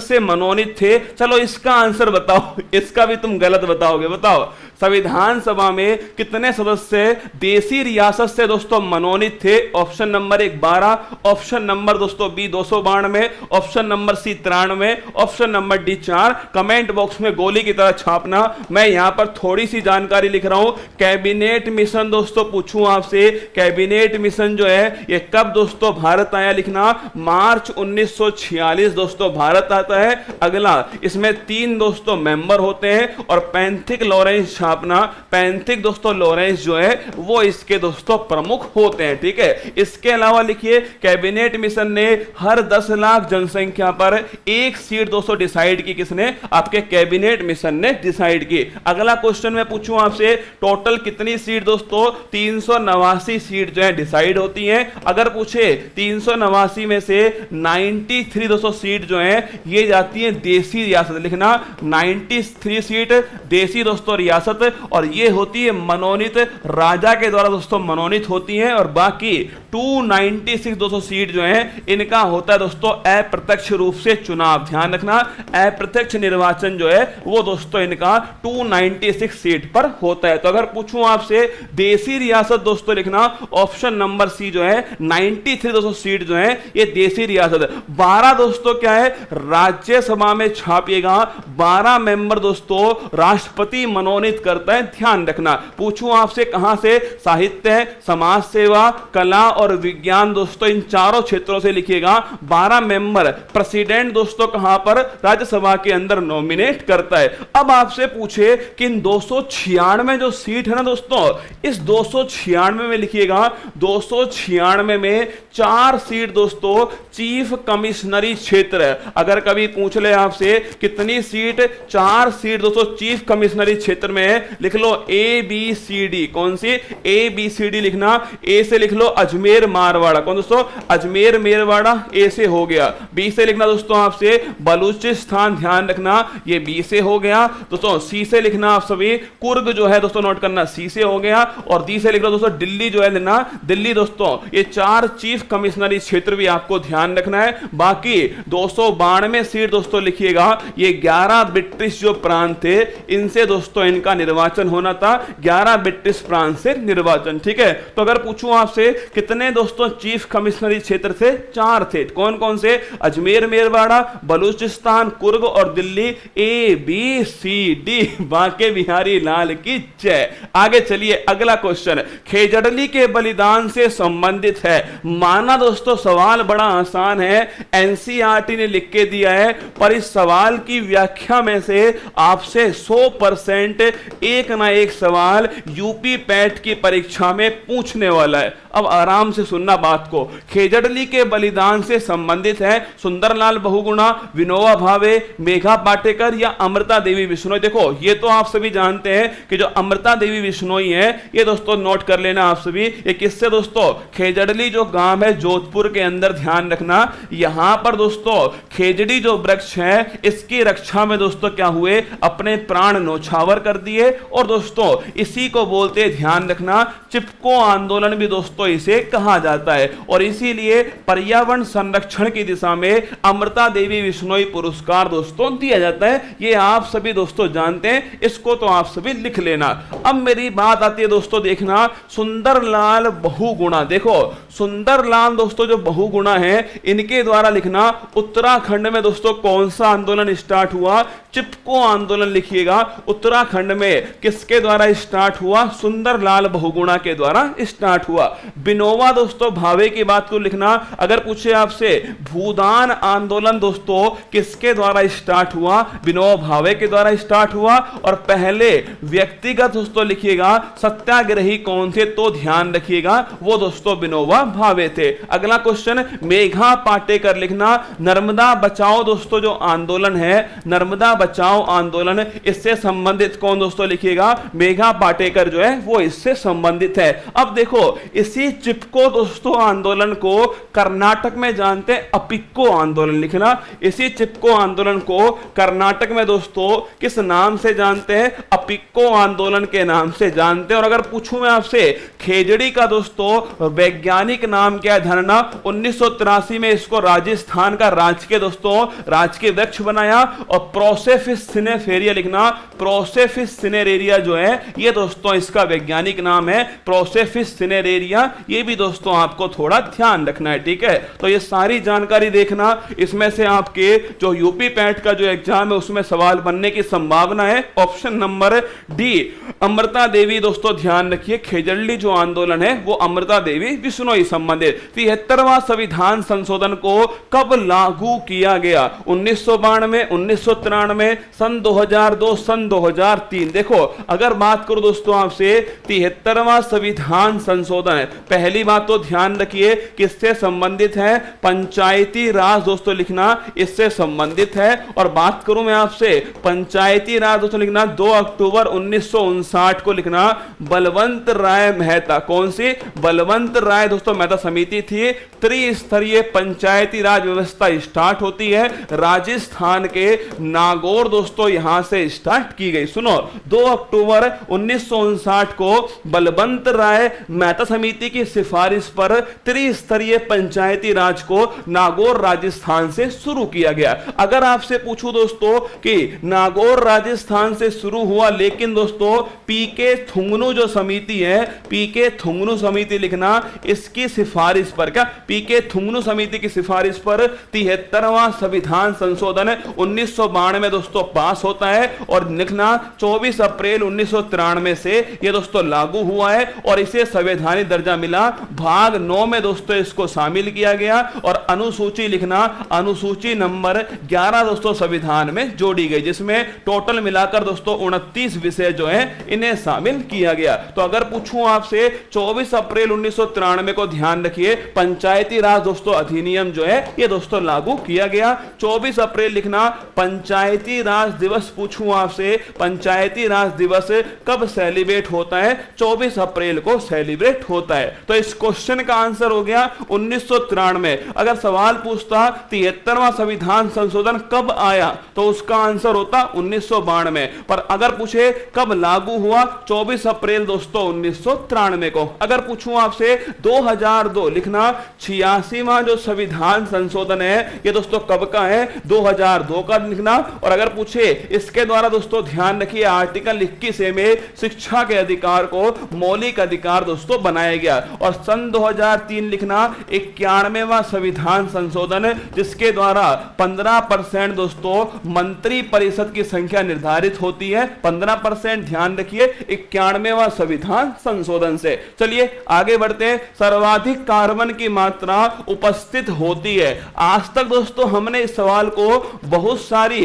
से मनोनीत थे। चलो इसका आंसर बताओ, इसका भी तुम गलत बताओगे। बताओ संविधान सभा में कितने सदस्य देसी रियासत से दोस्तों मनोनीत थे। ऑप्शन नंबर 1 12, ऑप्शन नंबर दोस्तों B 292, option number C 93, option number D 4। Comment box में गोली की तरह छापना। मैं यहां पर थोड़ी सी जानकारी लिख रहा हूं। कैबिनेट मिशन दोस्तों पूछूं आपसे, कैबिनेट मिशन जो है ये कब दोस्तों भारत आया, लिखना मार्च 1946 दोस्तों भारत आता है। अगला, इसमें 3 दोस्तों मेंबर होते हैं और पैंथिक लॉरेंस छापना। पैंथिक दोस्तों लॉरेंस जो है वो इसके दोस्तों प्रमुख होते हैं। ठीक है, इसके अलावा लिखिए कैबिनेट मिशन ने हर 10 लाख जनसंख्या पर 1 सीट दोस्तों डिसाइड की। किसने? आपके कैबिनेट मिशन ने डिसाइड की। अगला क्वेश्चन मैं पूछूं आपसे, टोटल कितनी सीट दोस्तों? 389 सीट जो है डिसाइड होती हैं। अगर पूछे 389 में से 93 दोस्तों सीट जो है ये जाती है देसी रियासत, लिखना 93 सीट देसी दोस्तों रियासत, और ये होती है मनोनीत, राजा के द्वारा दोस्तों मनोनीत होती हैं। और बाकी 296 दोस्तों सीट जो है इनका होता है दोस्तों अप्रत्यक्ष रूप से चुनाव। ध्यान रखना, अप्रत्यक्ष निर्वाचन जो है वो दोस्तों इनका 296 सीट पर होता है। तो अगर पूछूं आपसे देसी रियासत दोस्तों लिखना ऑप्शन नंबर सी जो है 93 दोस्तों सीट जो है ये देसी रियासत। 12 दोस्तों क्या है राज्यसभा में छापिएगा, 12 मेंबर दोस्तों राष्ट्रपति मनोनीत करता है। ध्यान रखना, पूछूं आपसे कहां से? साहित्य, समाज सेवा, कला और विज्ञान दोस्तों इन चारों क्षेत्रों से लिखिएगा। 12 मेंबर प्रेसिडेंट दोस्तों कहां पर? राज्यसभा के अंदर नॉमिनेट करता है। अब आपसे पूछे कि इन 296 जो सीट है ना दोस्तों, इस 296 में लिखिएगा 296 में 4 सीट दोस्तों चीफ कमिश्नरी क्षेत्र है। अगर कभी पूछ ले आपसे कितनी सीट, 4 सीट दोस्तों चीफ कमिश्नरी क्षेत्र में है, लिख लो ए बी सी डी। कौन सी? ए बी सी डी लिखना। ए से लिख लो अजमेर मारवाड़ा। कौन दोस्तों? अजमेर मेरवाड़ा, ए से हो गया। बी से लिखना दोस्तों आपसे बलूचिस्तान, ध्यान रखना ये बी से हो गया दोस्तों। सी से लिखना आप सभी कुर्ग जो है दोस्तों नोट करना, सी से हो गया। और डी से लिख लो दोस्तों दिल्ली जो है लेना, दिल्ली दोस्तों। ये 4 चीफ कमिश्नरी क्षेत्र भी आपको ध्यान रखना है। बाकी 292 सीट दोस्तों लिखिएगा, ये 11 ब्रिटिश जो प्रांत थे इनसे दोस्तों इनका निर्वाचन होना था। 11 ब्रिटिश प्रांत से निर्वाचन। ठीक है, तो अगर पूछूं आपसे कितने दोस्तों चीफ कमिश्नरी क्षेत्र से? 4 थे। कौन कौन से? अजमेर मेरवाड़ा, बलूचिस्तान, कुर्ग और Delhi. A B C D. Banke Bihari Lal की जय। आगे चलिए, अगला क्वेश्चन, खेजड़ली के बलिदान बलिदान से संबंधित है। माना दोस्तों सवाल बड़ा आसान है, एनसीईआरटी ने लिख के दिया है, पर इस सवाल की व्याख्या में से आपसे 100% एक ना एक सवाल यूपी पैट की परीक्षा में पूछने वाला है। अब आराम से सुनना बात को। खेजड़ली के बलिदान से संबंधित है सुंदरलाल बहुगुणा, विनोबा भावे, मेघा पाटेकर या अमृता देवी बिश्नोई। देखो ये तो आप सभी जानते हैं कि जो अमृता देवी बिश्नोई है, ये दोस्तों नोट कर लेना आप सभी। ये किससे दोस्तों, खेजड़ली जो गांव है जोधपुर के अंदर, ध्यान रखना। यहां पर दोस्तों खेजड़ी जो वृक्ष है, इसकी रक्षा में दोस्तों क्या हुए, अपने प्राण न्योछावर कर दिए। और दोस्तों इसी को बोलते, ध्यान रखना, चिपको आंदोलन भी दोस्तों इसे कहा जाता है। और इसीलिए पर्यावरण संरक्षण की दिशा में अमृता देवी बिश्नोई पुरस्कार दोस्तों दिया जाता है। ये आप सभी दोस्तों जानते हैं, इसको तो आप सभी लिख लेना। अब मेरी बात आती है दोस्तों, देखना सुंदरलाल बहुगुणा। देखो सुंदरलाल दोस्तों जो बहुगुणा है, इनके द्वारा लिखना उत्तराखंड में दोस्तों कौन सा आंदोलन स्टार्ट हुआ, चिपको आंदोलन लिखिएगा। उत्तराखंड में किसके द्वारा स्टार्ट हुआ, सुंदरलाल बहुगुणा के द्वारा स्टार्ट हुआ। विनोबा दोस्तों भावे की बात को लिखना। अगर पूछे आपसे भूदान आंदोलन दोस्तों किसके द्वारा स्टार्ट हुआ, विनोबा भावे के द्वारा स्टार्ट हुआ। और पहले व्यक्तिगत दोस्तों लिखिएगा सत्याग्रही कौन थे, तो ध्यान रखिएगा वो दोस्तों विनोबा भावे थे। अगला क्वेश्चन मेघा पाटेकर लिखना। नर्मदा बचाओ दोस्तों जो आंदोलन है, नर्मदा बचाओ आंदोलन, इससे संबंधित कौन दोस्तों लिखिएगा, मेघा पाटेकर जो है वो इससे संबंधित है। अब देखो इसी चिपको दोस्तों आंदोलन को कर्नाटक में जानते हैं अपिक्को आंदोलन लिखना। इसी चिपको आंदोलन को कर्नाटक में दोस्तों किस नाम से जानते हैं, अपिक्को आंदोलन के नाम से जानते हैं। और अगर पूछूं मैं आपसे खेजड़ी का दोस्तों वैज्ञानिक नाम क्या है, धरना 1983 में इसको राजस्थान का राजकीय दोस्तों राजकीय वृक्ष बनाया। और प्रोसेफिस सिनेफेरिया लिखना, प्रोसेफिस सिनेरेरिया जो है ये दोस्तों इसका वैज्ञानिक नाम है, प्रोसेफिस सिनेरेरिया। ये भी दोस्तों आपको थोड़ा ध्यान रखना है, ठीक है। तो ये सारी जानकारी देखना, इसमें से आपके जो यूपी पैट का जो एग्जाम है उसमें सवाल बनने की संभावना है। Option number D Amrita Devi दोस्तों ध्यान रखिए, खेजड़ली जो आंदोलन है वो अमृता देवी बिश्नोई संबंधित। 73वां संविधान संशोधन को कब लागू किया गया, 1992, 1993, सन 2002, सन 2003। देखो अगर बात करो दोस्तों आपसे 73वां संविधान संशोधन है, पहली बात तो ध्यान रखिए किससे संबंधित है, पंचायती राज दोस्तों लिखना, इससे संबंधित है। और बात करूं मैं आपसे पंचायती राज दोस्तों लिखना 2 अक्टूबर 1959 को लिखना। बलवंत राय मेहता, कौन सी, बलवंत राय दोस्तों मेहता समिति थी। त्रिस्तरीय पंचायती राज व्यवस्था स्टार्ट होती है राजस्थान के नागौर दोस्तों यहां से स्टार्ट की गई। सुनो 2 अक्टूबर 1959 को बलवंत राय मेहता समिति की सिफारिश पर त्रिस्तरीय पंचायती राज को नागौर राजस्थान से शुरू किया गया। अगर आपसे पूछूं दोस्तों कि नागौर राजस्थान से शुरू हुआ, लेकिन दोस्तों पीके थुंगनू जो समिति है, पीके थुंगनू समिति लिखना, इसकी सिफारिश पर, क्या पीके थुंगनू समिति की सिफारिश पर 73वां संविधान संशोधन 1992 में दोस्तों पास होता है। और लिखना 24 अप्रैल 1993 से यह दोस्तों लागू हुआ है और इसे संवैधानिक दर्जा मिला। भाग 9 में दोस्तों इसको शामिल किया गया। और अनुसूची लिखना, अनुसूची नंबर 11 दोस्तों संविधान में जोड़ी गई, जिसमें टोटल मिलाकर दोस्तों 29 विषय जो है इन्हें शामिल किया गया। तो अगर पूछूं आपसे 24 अप्रैल 1993 को ध्यान रखिए, पंचायती राज दोस्तों अधिनियम जो है ये दोस्तों लागू किया गया। 24 अप्रैल लिखना। पंचायती राज दिवस पूछूं आपसे, पंचायती राज दिवस कब सेलिब्रेट होता है, 24 अप्रैल को सेलिब्रेट होता है। तो इस क्वेश्चन का आंसर हो गया 1993। अगर सवाल पूछता 73वां संविधान संशोधन कब आया, तो उसका आंसर होता 1992। पर अगर पूछे कब लागू हुआ, 24 अप्रैल दोस्तों 1993 को। अगर पूछूं आपसे 2002 लिखना, 86वां जो संविधान संशोधन है ये दोस्तों कब का है, 2002 का लिखना। और अगर पूछे इसके द्वारा दोस्तों ध्यान रखिए आर्टिकल 21A में शिक्षा के अधिकार को मौलिक अधिकार दोस्तों बनाया गया। और सन 2003 लिखना, 91वां संविधान संशोधन जिसके द्वारा 15% दोस्तों मंत्री परिषद की संख्या निर्धारित होती है, 15% ध्यान रखिए 91वां संविधान संशोधन से। चलिए आगे बढ़ते हैं। सर्वाधिक कार्बन की मात्रा उपस्थित होती है। आज तक दोस्तों हमने इस सवाल को बहुत सारी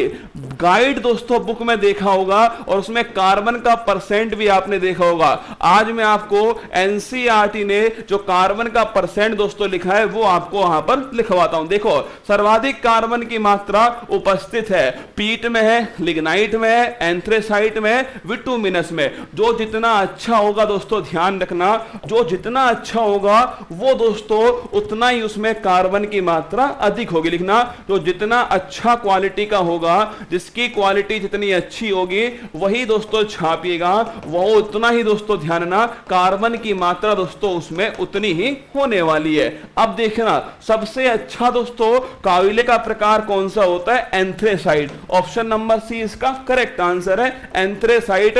गाइड दोस्तों बुक में देखा होगा और उसमें कार्बन का परसेंट भी आपने देखा होगा। आज मैं आपको एनसीईआरटी ने जो कार्बन का परसेंट दोस्तों लिखा है वो आपको वहां पर लिखवाता हूं। देखो, सर्वाधिक कार्बन की मात्रा उपस्थित है, पीट में है, लिग्नाइट में है, एंथ्रेसाइट में है, बिटुमिनस में। जो जितना अच्छा होगा दोस्तों ध्यान रखना, जो जितना अच्छा होगा वो दोस्तों उतना ही उसमें कार्बन की मात्रा अधिक होगी। लिखना, तो जितना अच्छा क्वालिटी का होगा, जिसकी क्वालिटी जितनी अच्छी होगी वही दोस्तों छापिएगा, वो उतना ही दोस्तों ध्यान रखना कार्बन की मात्रा दोस्तों उसमें उतनी ही होने वाली है। अब देखना, सबसे अच्छा दोस्तों कोयले का प्रकार कौन सा होता है? एंथ्रेसाइट। ऑप्शन नंबर सी इसका करेक्ट आंसर है, एंथ्रेसाइट।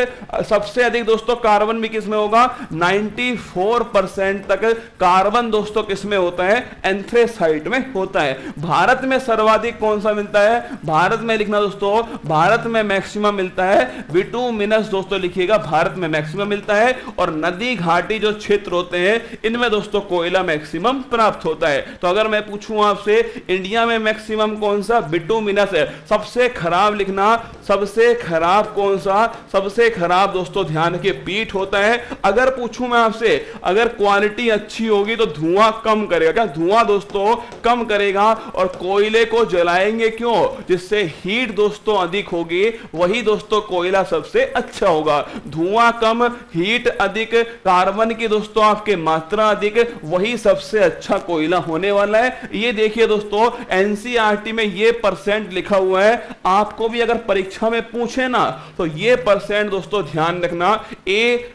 सबसे अधिक दोस्तों कार्बन भी किसमें होगा? 94% तक कार्बन दोस्तों किसमें होता है? एंथ्रेसाइट में होता है। भारत में सर्वाधिक कौन सा मिलता है? भारत में लिखना दोस्तों, भारत में मैक्सिमम मिलता है बिटुमिनस दोस्तों लिखिएगा, भारत में मैक्सिमम मिलता है। और नदी घाटी जो क्षेत्र होते हैं इनमें दोस्तों कोयला मैक्सिमम प्राप्त होता है। तो अगर मैं पूछूं आपसे इंडिया में मैक्सिमम कौन सा? बिटुमिनस है। सबसे खराब लिखना, सबसे खराब कौन सा? सबसे खराब दोस्तों ध्यान के पीट होता है। अगर पूछूं मैं आपसे, अगर क्वालिटी अच्छी होगी तो धुआं कम करेगा। क्या धुआं दोस्तों कम करेगा? और कोयले को जलाएंगे क्यों? जिससे हीट दोस्तों अधिक होगी, वही दोस्तों कोयला सबसे अच्छा होगा। धुआं कम, हीट अधिक, कार्बन की दोस्तों आपके मात्रा अधिक, वही सबसे अच्छा कोयला होने वाला है। ये देखिए दोस्तों एनसीईआरटी में ये परसेंट लिखा हुआ है। आपको भी अगर परीक्षा में पूछे ना तो ये परसेंट दोस्तों ध्यान रखना, ए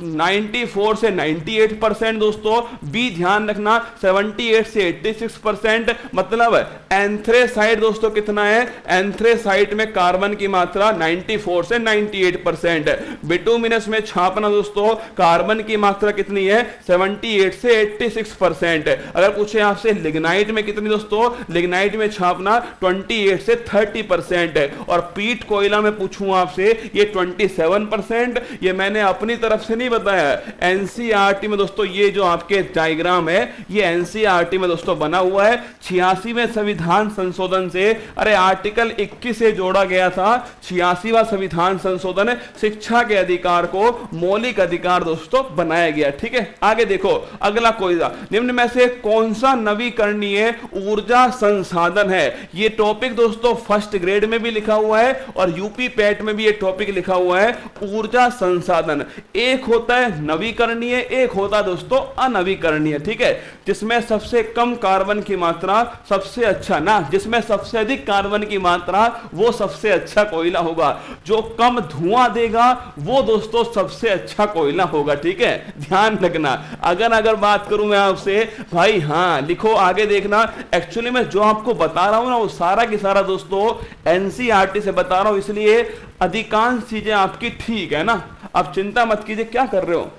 94 से 98% दोस्तों, बी ध्यान रखना 78 से 86%। मतलब एंथ्रेसाइट दोस्तों कितना है? एंथ्रेसाइट में कार्बन की मात्रा 94 से 98%। बिटुमिनस में छापना दोस्तों कार्बन की मात्रा कितनी है? 78 से 86%। अगर पूछे आपसे लिग्नाइट में कितनी दोस्तों? लिग्नाइट में छापना 28 से 30%। और पीट कोयला में पूछूं आपसे, ये 27%। ये मैंने अपनी तरफ से नहीं बताया, एनसीईआरटी में दोस्तों ये जो आपके डायग्राम है ये एनसीईआरटी में दोस्तों बना हुआ है। 86वें संविधान संशोधन से, अरे आर्टिकल 21 से जोड़ा गया था। 86वां संविधान संशोधन शिक्षा के अधिकार को मौलिक अधिकार दोस्तों बनाया गया। ठीक है, आगे देखो अगला कोयला। निम्न में से कौन सा नवीकरणीय ऊर्जा संसाधन है? ये टॉपिक दोस्तों फर्स्ट ग्रेड में भी लिखा हुआ है और यूपी पैट में भी ये टॉपिक लिखा हुआ है, ऊर्जा संसाधन। एक होता है नवीकरणीय, एक होता दोस्तों अनवीकरणीय। ठीक है, जिसमें सबसे कम कार्बन की मात्रा सबसे अच्छा ना, जिसमें सबसे अधिक कार्बन की मात्रा वो सबसे अच्छा कोयला होगा। जो कम धुआं देगा वो दोस्तों सबसे अच्छा कोयला होगा। ठीक है, ध्यान रखना। अगर बात करूं मैं आपसे भाई, हाँ लिखो आगे देखना। एक्चुअली मैं जो आपको बता रहा हूं ना वो सारा की सारा दोस्तों एनसीईआरटी से बता रहा हूं, इसलिए अधिकांश चीजें आपकी ठीक है ना। आप चिंता मत कीजिए, क्या कर रहे हो।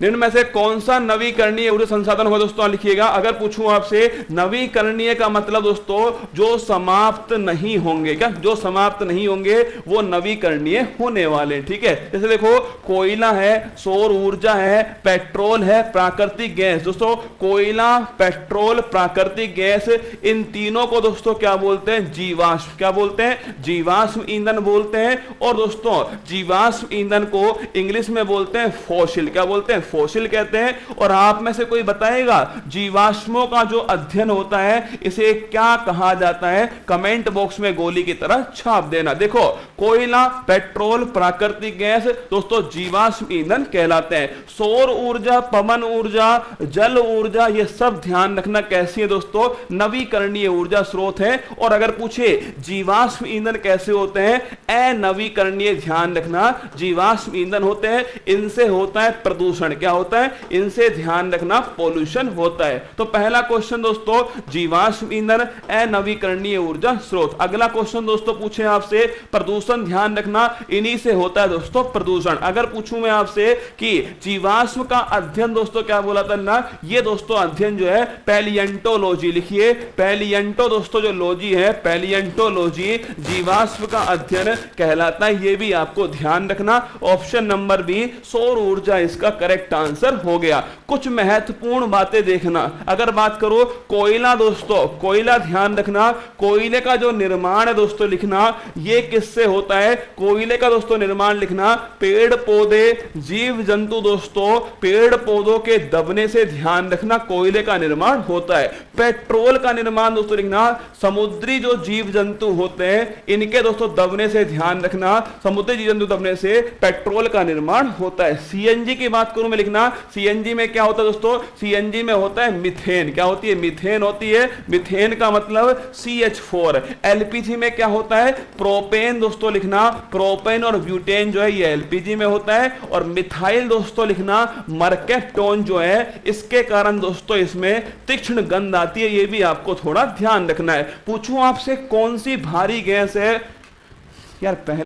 निम्न में से कौन सा नवीकरणीय ऊर्जा संसाधन होगा दोस्तों? लिखिएगा। अगर पूछूं आपसे, नवीकरणीय का मतलब दोस्तों जो समाप्त नहीं होंगे। क्या? जो समाप्त नहीं होंगे वो नवीकरणीय होने वाले। ठीक है, जैसे देखो कोयला है, सौर ऊर्जा है, पेट्रोल है, प्राकृतिक गैस। दोस्तों कोयला, पेट्रोल, प्राकृतिक गैस, इन तीनों को दोस्तों क्या बोलते हैं? जीवाश्म। क्या बोलते हैं? जीवाश्म ईंधन बोलते हैं। और दोस्तों जीवाश्म ईंधन को इंग्लिश में बोलते हैं फॉसिल। क्या बोलते हैं? फॉसिल कहते हैं। और आप में से कोई बताएगा जीवाश्मों का जो अध्ययन होता है इसे क्या कहा जाता है? कमेंट बॉक्स में गोली की तरह छाप देना। देखो कोयला, पेट्रोल, प्राकृतिक गैस दोस्तों जीवाश्म ईंधन कहलाते हैं। सौर ऊर्जा, पवन ऊर्जा, जल ऊर्जा, ये सब ध्यान रखना कैसी है दोस्तों? नवीकरणीय ऊर्जा स्रोत है। और अगर पूछे जीवाश्म ईंधन कैसे होते हैं? अनवीकरणीय। ध्यान रखना, जीवाश्म ईंधन होते हैं, इनसे होता है प्रदूषण। क्या होता है? इनसे ध्यान रखना पॉल्यूशन होता है। तो पहला क्वेश्चन दोस्तों जीवाश्म ईंधन, अनवीकरणीय ऊर्जा स्रोत। अगला क्वेश्चन दोस्तों पूछे आपसे प्रदूषण, ध्यान रखना इन्हीं से होता है दोस्तों प्रदूषण। अगर पूछूं मैं आपसे कि जीवाश्म का अध्ययन दोस्तों क्या बोला था ना, ये दोस्तों अध्ययन जो है पैलियंटोलॉजी। लिखिए पैलियंटो दोस्तों जो लॉजी है, पैलियंटोलॉजी जीवाश्म का अध्ययन कहलाता है। ये भी आपको ध्यान रखना। ऑप्शन नंबर बी सौर ऊर्जा इसका करेक्ट करेक्ट आंसर हो गया। कुछ महत्वपूर्ण बातें देखना, अगर बात करो कोयला दोस्तों, कोयला ध्यान रखना, कोयले का जो निर्माण है दोस्तों लिखना, ये किससे होता है? कोयले का दोस्तों निर्माण लिखना पेड़ पौधे जीव जंतु दोस्तों, पेड़ पौधों के दबने से ध्यान रखना कोयले का निर्माण होता है। पेट्रोल का निर्माण दोस्तों लिखना समुद्री जो जीव जंतु होते हैं इनके दोस्तों दबने से ध्यान रखना, समुद्री जीव जंतु दबने से पेट्रोल का निर्माण होता है। सीएनजी की बात करूं मैं लिखना, सीएनजी में क्या होता है दोस्तों? सीएनजी में होता है मीथेन। क्या होती है? मीथेन होती है। मीथेन का मतलब CH4। एलपीजी में क्या होता है? प्रोपेन दोस्तों लिखना, प्रोपेन और ब्यूटेन जो है ये एलपीजी में होता है। और मिथाइल दोस्तों लिखना मर्केप्टोन जो है इसके कारण दोस्तों इसमें तीक्ष्ण गंध आती है, ये भी आपको थोड़ा ध्यान रखना है। पूछूं आपसे कौन सी भारी गैस है यार? पहले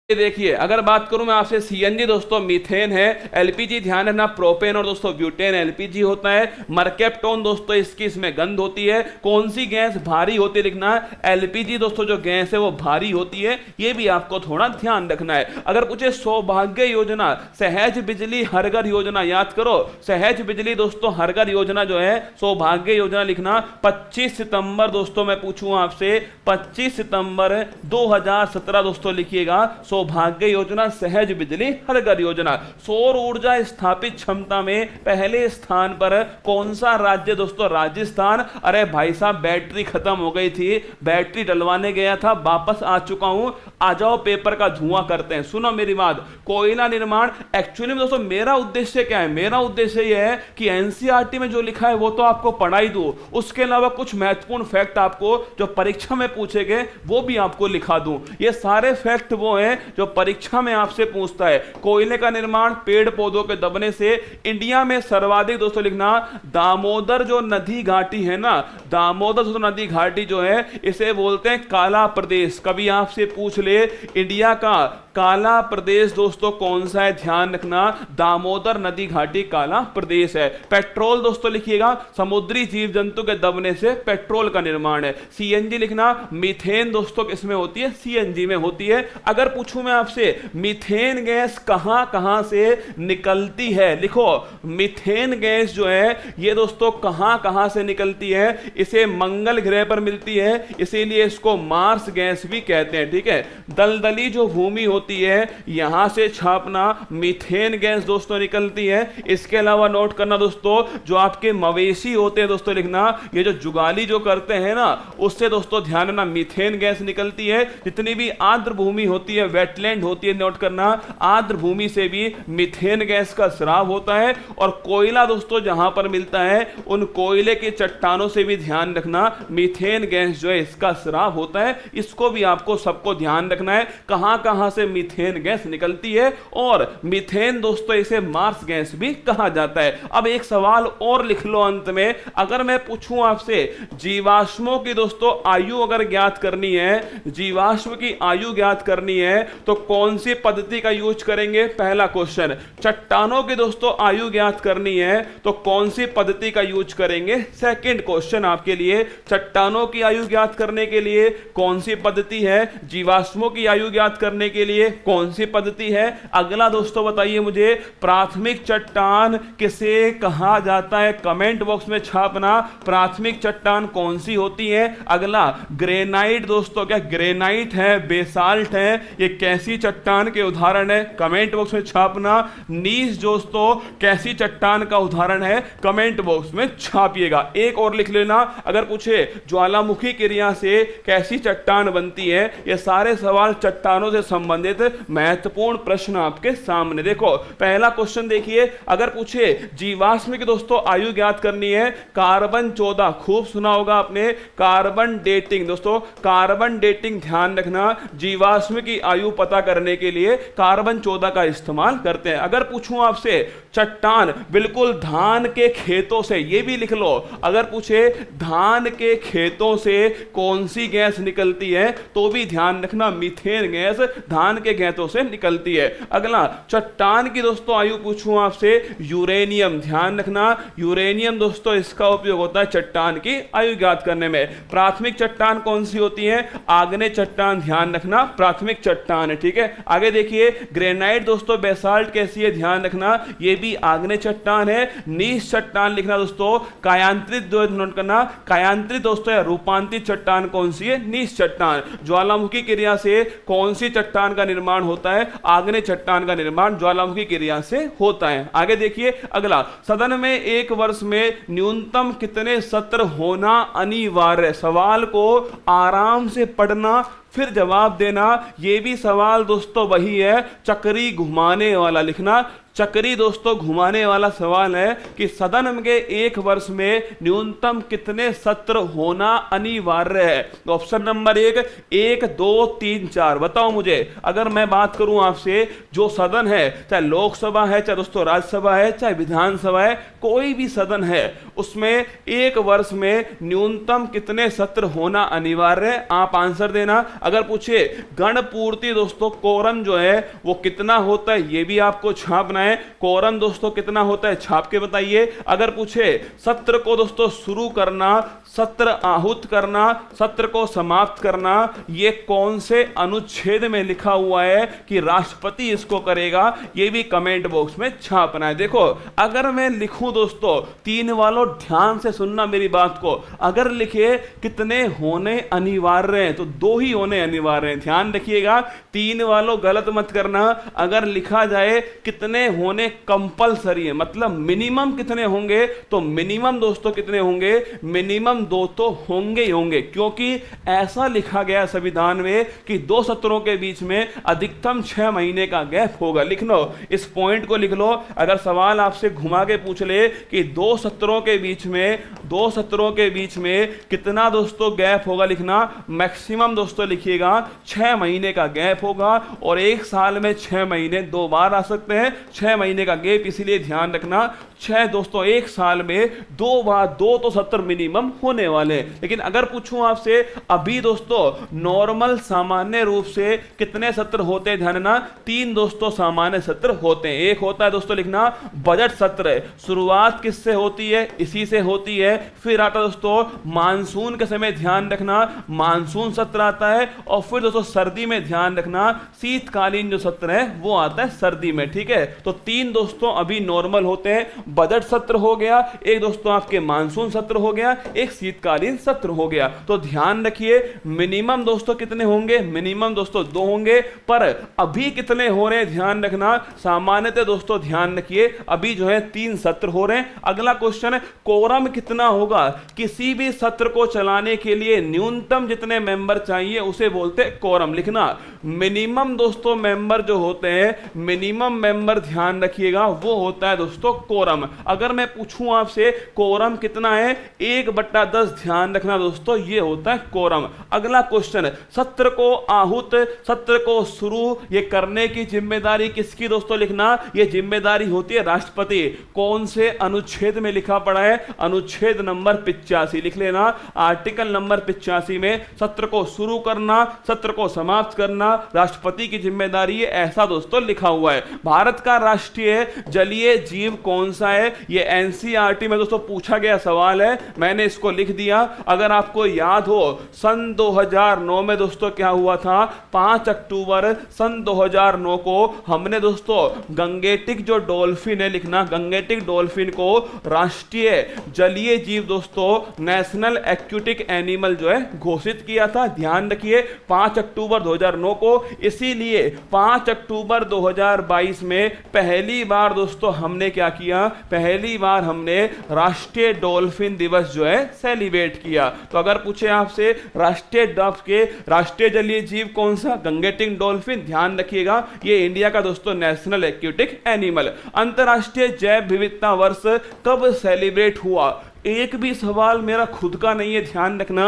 देखिए, अगर बात करूं मैं आपसे सीएनजी दोस्तों मीथेन है, एलपीजी ध्यान रखना प्रोपेन और दोस्तों ब्यूटेन एलपीजी होता है, मर्केप्टोन दोस्तों इसकी इसमें गंध होती है। कौन सी गैस भारी होती है लिखना, एलपीजी दोस्तों जो गैस है वो भारी होती है, ये भी आपको थोड़ा ध्यान रखना है। अगर पूछे सौभाग्य योजना, सहज बिजली हर घर योजना, याद करो सहज बिजली दोस्तों हर घर योजना जो है सौभाग्य योजना लिखना 25 सितंबर दोस्तों मैं पूछूं आपसे 25 सितंबर 2017 दोस्तों लिखिएगा सौभाग्य योजना सहज बिजली हर घर योजना। सौर ऊर्जा स्थापित क्षमता में पहले स्थान पर कौन सा राज्य दोस्तों? राजस्थान। अरे भाई साहब बैटरी खत्म हो गई थी, बैटरी डलवाने गया था, वापस आ चुका हूं, आ जाओ पेपर का धुआं करते हैं। सुनो मेरी बात, कोयला निर्माण एक्चुअली में दोस्तों मेरा उद्देश्य क्या है? मेरा उद्देश्य यह है कि एनसीईआरटी में जो लिखा है वो तो आपको पढ़ाई दूं, उसके अलावा कुछ महत्वपूर्ण फैक्ट आपको जो परीक्षा में पूछे गए वो भी आपको लिखा दूं। ये सारे फैक्ट वो हैं जो परीक्षा में आपसे पूछता है। कोयले का निर्माण पेड़ पौधों के दबने से। इंडिया में सर्वाधिक दोस्तों लिखना दामोदर जो नदी घाटी है ना, दामोदर जो नदी घाटी जो है इसे बोलते हैं काला प्रदेश। कभी आपसे पूछ ले इंडिया का काला प्रदेश दोस्तों कौन सा है, ध्यान रखना दामोदर नदी घाटी काला प्रदेश है। पेट्रोल दोस्तों लिखिएगा समुद्री जीव जंतु के दबने से पेट्रोल का निर्माण है। सीएनजी लिखना मीथेन दोस्तों किसमें होती है? सीएनजी में होती है। अगर पूछूं मैं आपसे मीथेन गैस कहां कहां से निकलती है, लिखो मीथेन गैस जो है ये दोस्तों कहां कहां से निकलती है? इसे मंगल ग्रह पर मिलती है, इसीलिए इसको मार्स गैस भी कहते हैं। ठीक है, दलदली जो भूमि होती है यहां से छापना मीथेन गैस दोस्तों निकलती है। इसके अलावा नोट करना दोस्तों जो आपके मवेशी होते हैं दोस्तों लिखना, ये जो जुगाली जो करते हैं ना उससे दोस्तों ध्यान रखना मीथेन गैस निकलती है। जितनी भी आर्द्र भूमि होती है, वेटलैंड होती है, नोट करना आर्द्र भूमि से भी मीथेन गैस का स्राव होता है। और कोयला दोस्तों जहां पर मिलता है उन कोयले के चट्टानों से भी ध्यान रखना मीथेन गैस जो है इसका स्राव होता है। इसको भी आपको सबको ध्यान रखना है कहां कहां से मीथेन गैस निकलती है। और मीथेन दोस्तों इसे मार्स गैस भी कहा जाता है। अब एक सवाल और लिख लो अंत में, अगर मैं पूछूं आपसे जीवाश्मों की दोस्तों आयु अगर ज्ञात करनी है, जीवाश्म की आयु ज्ञात करनी है तो कौन सी पद्धति का यूज करेंगे? पहला क्वेश्चन। चट्टानों की दोस्तों आयु ज्ञात करनी है तो कौन सी पद्धति का यूज करेंगे? सेकंड क्वेश्चन आपके लिए, चट्टानों की आयु ज्ञात करने के लिए कौन सी पद्धति है? जीवाश्मों की आयु ज्ञात करने के लिए कौन सी पद्धति है? अगला दोस्तों बताइए मुझे प्राथमिक चट्टान किसे कहा जाता है? कमेंट बॉक्स में छापना प्राथमिक चट्टान कौन सी होती है। अगला ग्रेनाइट दोस्तों, क्या ग्रेनाइट है, बेसाल्ट है, ये कैसी चट्टान के उदाहरण है? कमेंट बॉक्स में छापना। नीस दोस्तों कैसी चट्टान का उदाहरण है? कमेंट बॉक्स में छापिएगा। एक और लिख लेना, अगर पूछे ज्वालामुखी क्रिया से कैसी चट्टान बनती है, ये सारे सवाल चट्टानों से संबंधित महत्वपूर्ण प्रश्न आपके सामने। देखो पहला क्वेश्चन देखिए, अगर पूछे जीवाश्म की दोस्तों आयु ज्ञात करनी है, कार्बन 14, खूब सुना होगा आपने, कार्बन डेटिंग दोस्तों, कार्बन डेटिंग ध्यान रखना, जीवाश्म की आयु पता करने के लिए कार्बन 14 का इस्तेमाल करते हैं। अगर पूछूं आपसे चट्टान बिल्कुल धान के खेतों से, ये भी लिख लो, अगर पूछे धान के खेतों से कौन सी गैस निकलती है, तो भी ध्यान रखना मीथेन गैस धान के खेतों से निकलती है। अगला, चट्टान की दोस्तों आयु पूछूं आपसे, यूरेनियम, ध्यान रखना यूरेनियम दोस्तों इसका उपयोग होता है चट्टान की आयु ज्ञात करने में। प्राथमिक चट्टान कौन सी होती है, आग्नेय चट्टान, ध्यान रखना प्राथमिक चट्टान है, ठीक है। आगे देखिए, ग्रेनाइट दोस्तों बेसाल्ट कैसी है, ध्यान रखना ये भी आग्नेय चट्टान है। नीच चट्टान लिखना दोस्तों, कायांतरित नोट करना, कायांतरित दोस्तों या रूपांतरित चट्टान कौन सी है, नीच चट्टान। ज्वालामुखी क्रिया से कौन सी चट्टान का निर्माण होता है, आग्नेय चट्टान का निर्माण ज्वालामुखी क्रिया से होता है। आगे देखिए अगला, सदन में एक वर्ष में न्यूनतम कितने सत्र होना अनिवार्य। सवाल को आराम से पढ़ना फिर जवाब देना। यह भी सवाल दोस्तों वही है, चक्री घुमाने वाला लिखना, चक्री दोस्तों घुमाने वाला सवाल है कि सदन के एक वर्ष में न्यूनतम कितने सत्र होना अनिवार्य है। तो ऑप्शन नंबर 1, 2, 3, 4 बताओ मुझे। अगर मैं बात करूं आपसे, जो सदन है, चाहे लोकसभा है, चाहे दोस्तों राज्यसभा है, चाहे विधानसभा है, कोई भी सदन है, उसमें एक वर्ष में न्यूनतम कितने सत्र होना अनिवार्य है, आप आंसर देना। अगर पूछे गण पूर्ति दोस्तों कोरम जो है वो कितना होता है, ये भी आपको छापना है। कोरम दोस्तों कितना होता है, छाप के बताइए। अगर पूछे सत्र को दोस्तों शुरू करना, सत्र आहूत करना, सत्र को समाप्त करना, ये कौन से अनुच्छेद में लिखा हुआ है कि राष्ट्रपति इसको करेगा, ये भी कमेंट बॉक्स में छापना है। देखो अगर मैं लिखूं दोस्तों, 3 वालों ध्यान से सुनना मेरी बात को, अगर लिखे कितने होने अनिवार्य हैं तो 2 ही होने अनिवार्य हैं, ध्यान रखिएगा। 3 वालों गलत मत करना। अगर लिखा जाए कितने होने कंपलसरी है, मतलब मिनिमम कितने होंगे, तो मिनिमम दोस्तों कितने होंगे, मिनिमम 2 तो होंगे ही होंगे, क्योंकि ऐसा लिखा गया संविधान में कि 2 सत्रों के बीच में अधिकतम 6 महीने का गैप होगा। लिख लो, इस पॉइंट को लिख लो। अगर सवाल आपसे घुमा के पूछ ले कि 2 सत्रों के बीच में, 2 सत्रों के बीच में कितना दोस्तों गैप होगा, लिखना मैक्सिमम दोस्तों लिखिएगा 6 महीने का गैप होगा, और एक साल में 6 महीने 2 बार आ सकते हैं, 6 महीने का गैप, इसलिए ध्यान रखना 6 दोस्तों एक साल में 2 बार, 2 तो सत्र मिनिमम होने वाले। लेकिन अगर पूछूं आपसे अभी दोस्तों नॉर्मल सामान्य रूप से कितने सत्र होते हैं, ध्यान देना 3 दोस्तों सामान्य सत्र होते हैं। एक होता है दोस्तों लिखना बजट सत्र, शुरुआत किससे होती है, इसी से होती है। फिर आता दोस्तों मानसून के समय, ध्यान रखना मानसून सत्र आता है, और फिर दोस्तों सर्दी में ध्यान रखना शीतकालीन जो सत्र है वो आता है सर्दी में, ठीक है। तो 3 दोस्तों अभी नॉर्मल होते हैं, बजट सत्र हो गया, एक दोस्तों आपके मानसून सत्र हो गया, एक शीतकालीन सत्र हो गया। तो ध्यान रखिए मिनिमम दोस्तों कितने होंगे, मिनिमम दोस्तों 2 होंगे, पर अभी कितने हो रहे हैं ध्यान रखना, सामान्यतः दोस्तों ध्यान रखिए अभी जो है 3 सत्र हो रहे हैं। अगला क्वेश्चन है कोरम कितना होगा, किसी भी सत्र को चलाने के लिए न्यूनतम जितने मेंबर चाहिए उसे बोलते हैं कोरम। लिखना मिनिमम दोस्तों मेंबर जो होते हैं, मिनिमम मेंबर ध्यान रखिएगा वो होता है दोस्तों कोरम। अगर मैं पूछूं आपसे कोरम कितना है, 1/10 ध्यान रखना दोस्तों ये होता है कोरम। अगला क्वेश्चन, सत्र को आहूत, सत्र को शुरू ये करने की जिम्मेदारी किसकी दोस्तों, लिखना ये जिम्मेदारी होती है राष्ट्रपति। कौन से अनुच्छेद में लिखा पड़ा है, अनुच्छेद नंबर 85 लिख लेना, आर्टिकल नंबर 85 में सत्र को शुरू करना, सत्र को समाप्त करना राष्ट्रपति की जिम्मेदारी है, ऐसा दोस्तों लिखा हुआ है। भारत का राष्ट्रीय जलीय जीव कौन सा है, ये एनसीईआरटी में दोस्तों पूछा गया सवाल है, मैंने इसको लिख दिया। अगर आपको याद हो सन 2009 में दोस्तों क्या हुआ था, 5 अक्टूबर सन 2009 को हमने दोस्तों गंगेटिक जो डॉल्फिन है, लिखना गंगेटिक डॉल्फिन को राष्ट्रीय जलीय जीव दोस्तों नेशनल एक्वेटिक एनिमल जो है घोषित किया था। ध्यान रखिए 5 अक्टूबर 2009 को, इसीलिए 5 अक्टूबर 2022 में पहली बार दोस्तों हमने क्या किया, पहली बार हमने राष्ट्रीय डॉल्फिन दिवस जो है सेलिब्रेट किया। तो अगर पूछे आपसे राष्ट्रीय जलीय जीव कौन सा, गंगेटिक डॉल्फिन, ध्यान रखिएगा ये इंडिया का दोस्तों नेशनल एक्वेटिक एनिमल। अंतरराष्ट्रीय जैव विविधता वर्ष कब सेलिब्रेट हुआ, एक भी सवाल मेरा खुद का नहीं है, ध्यान रखना।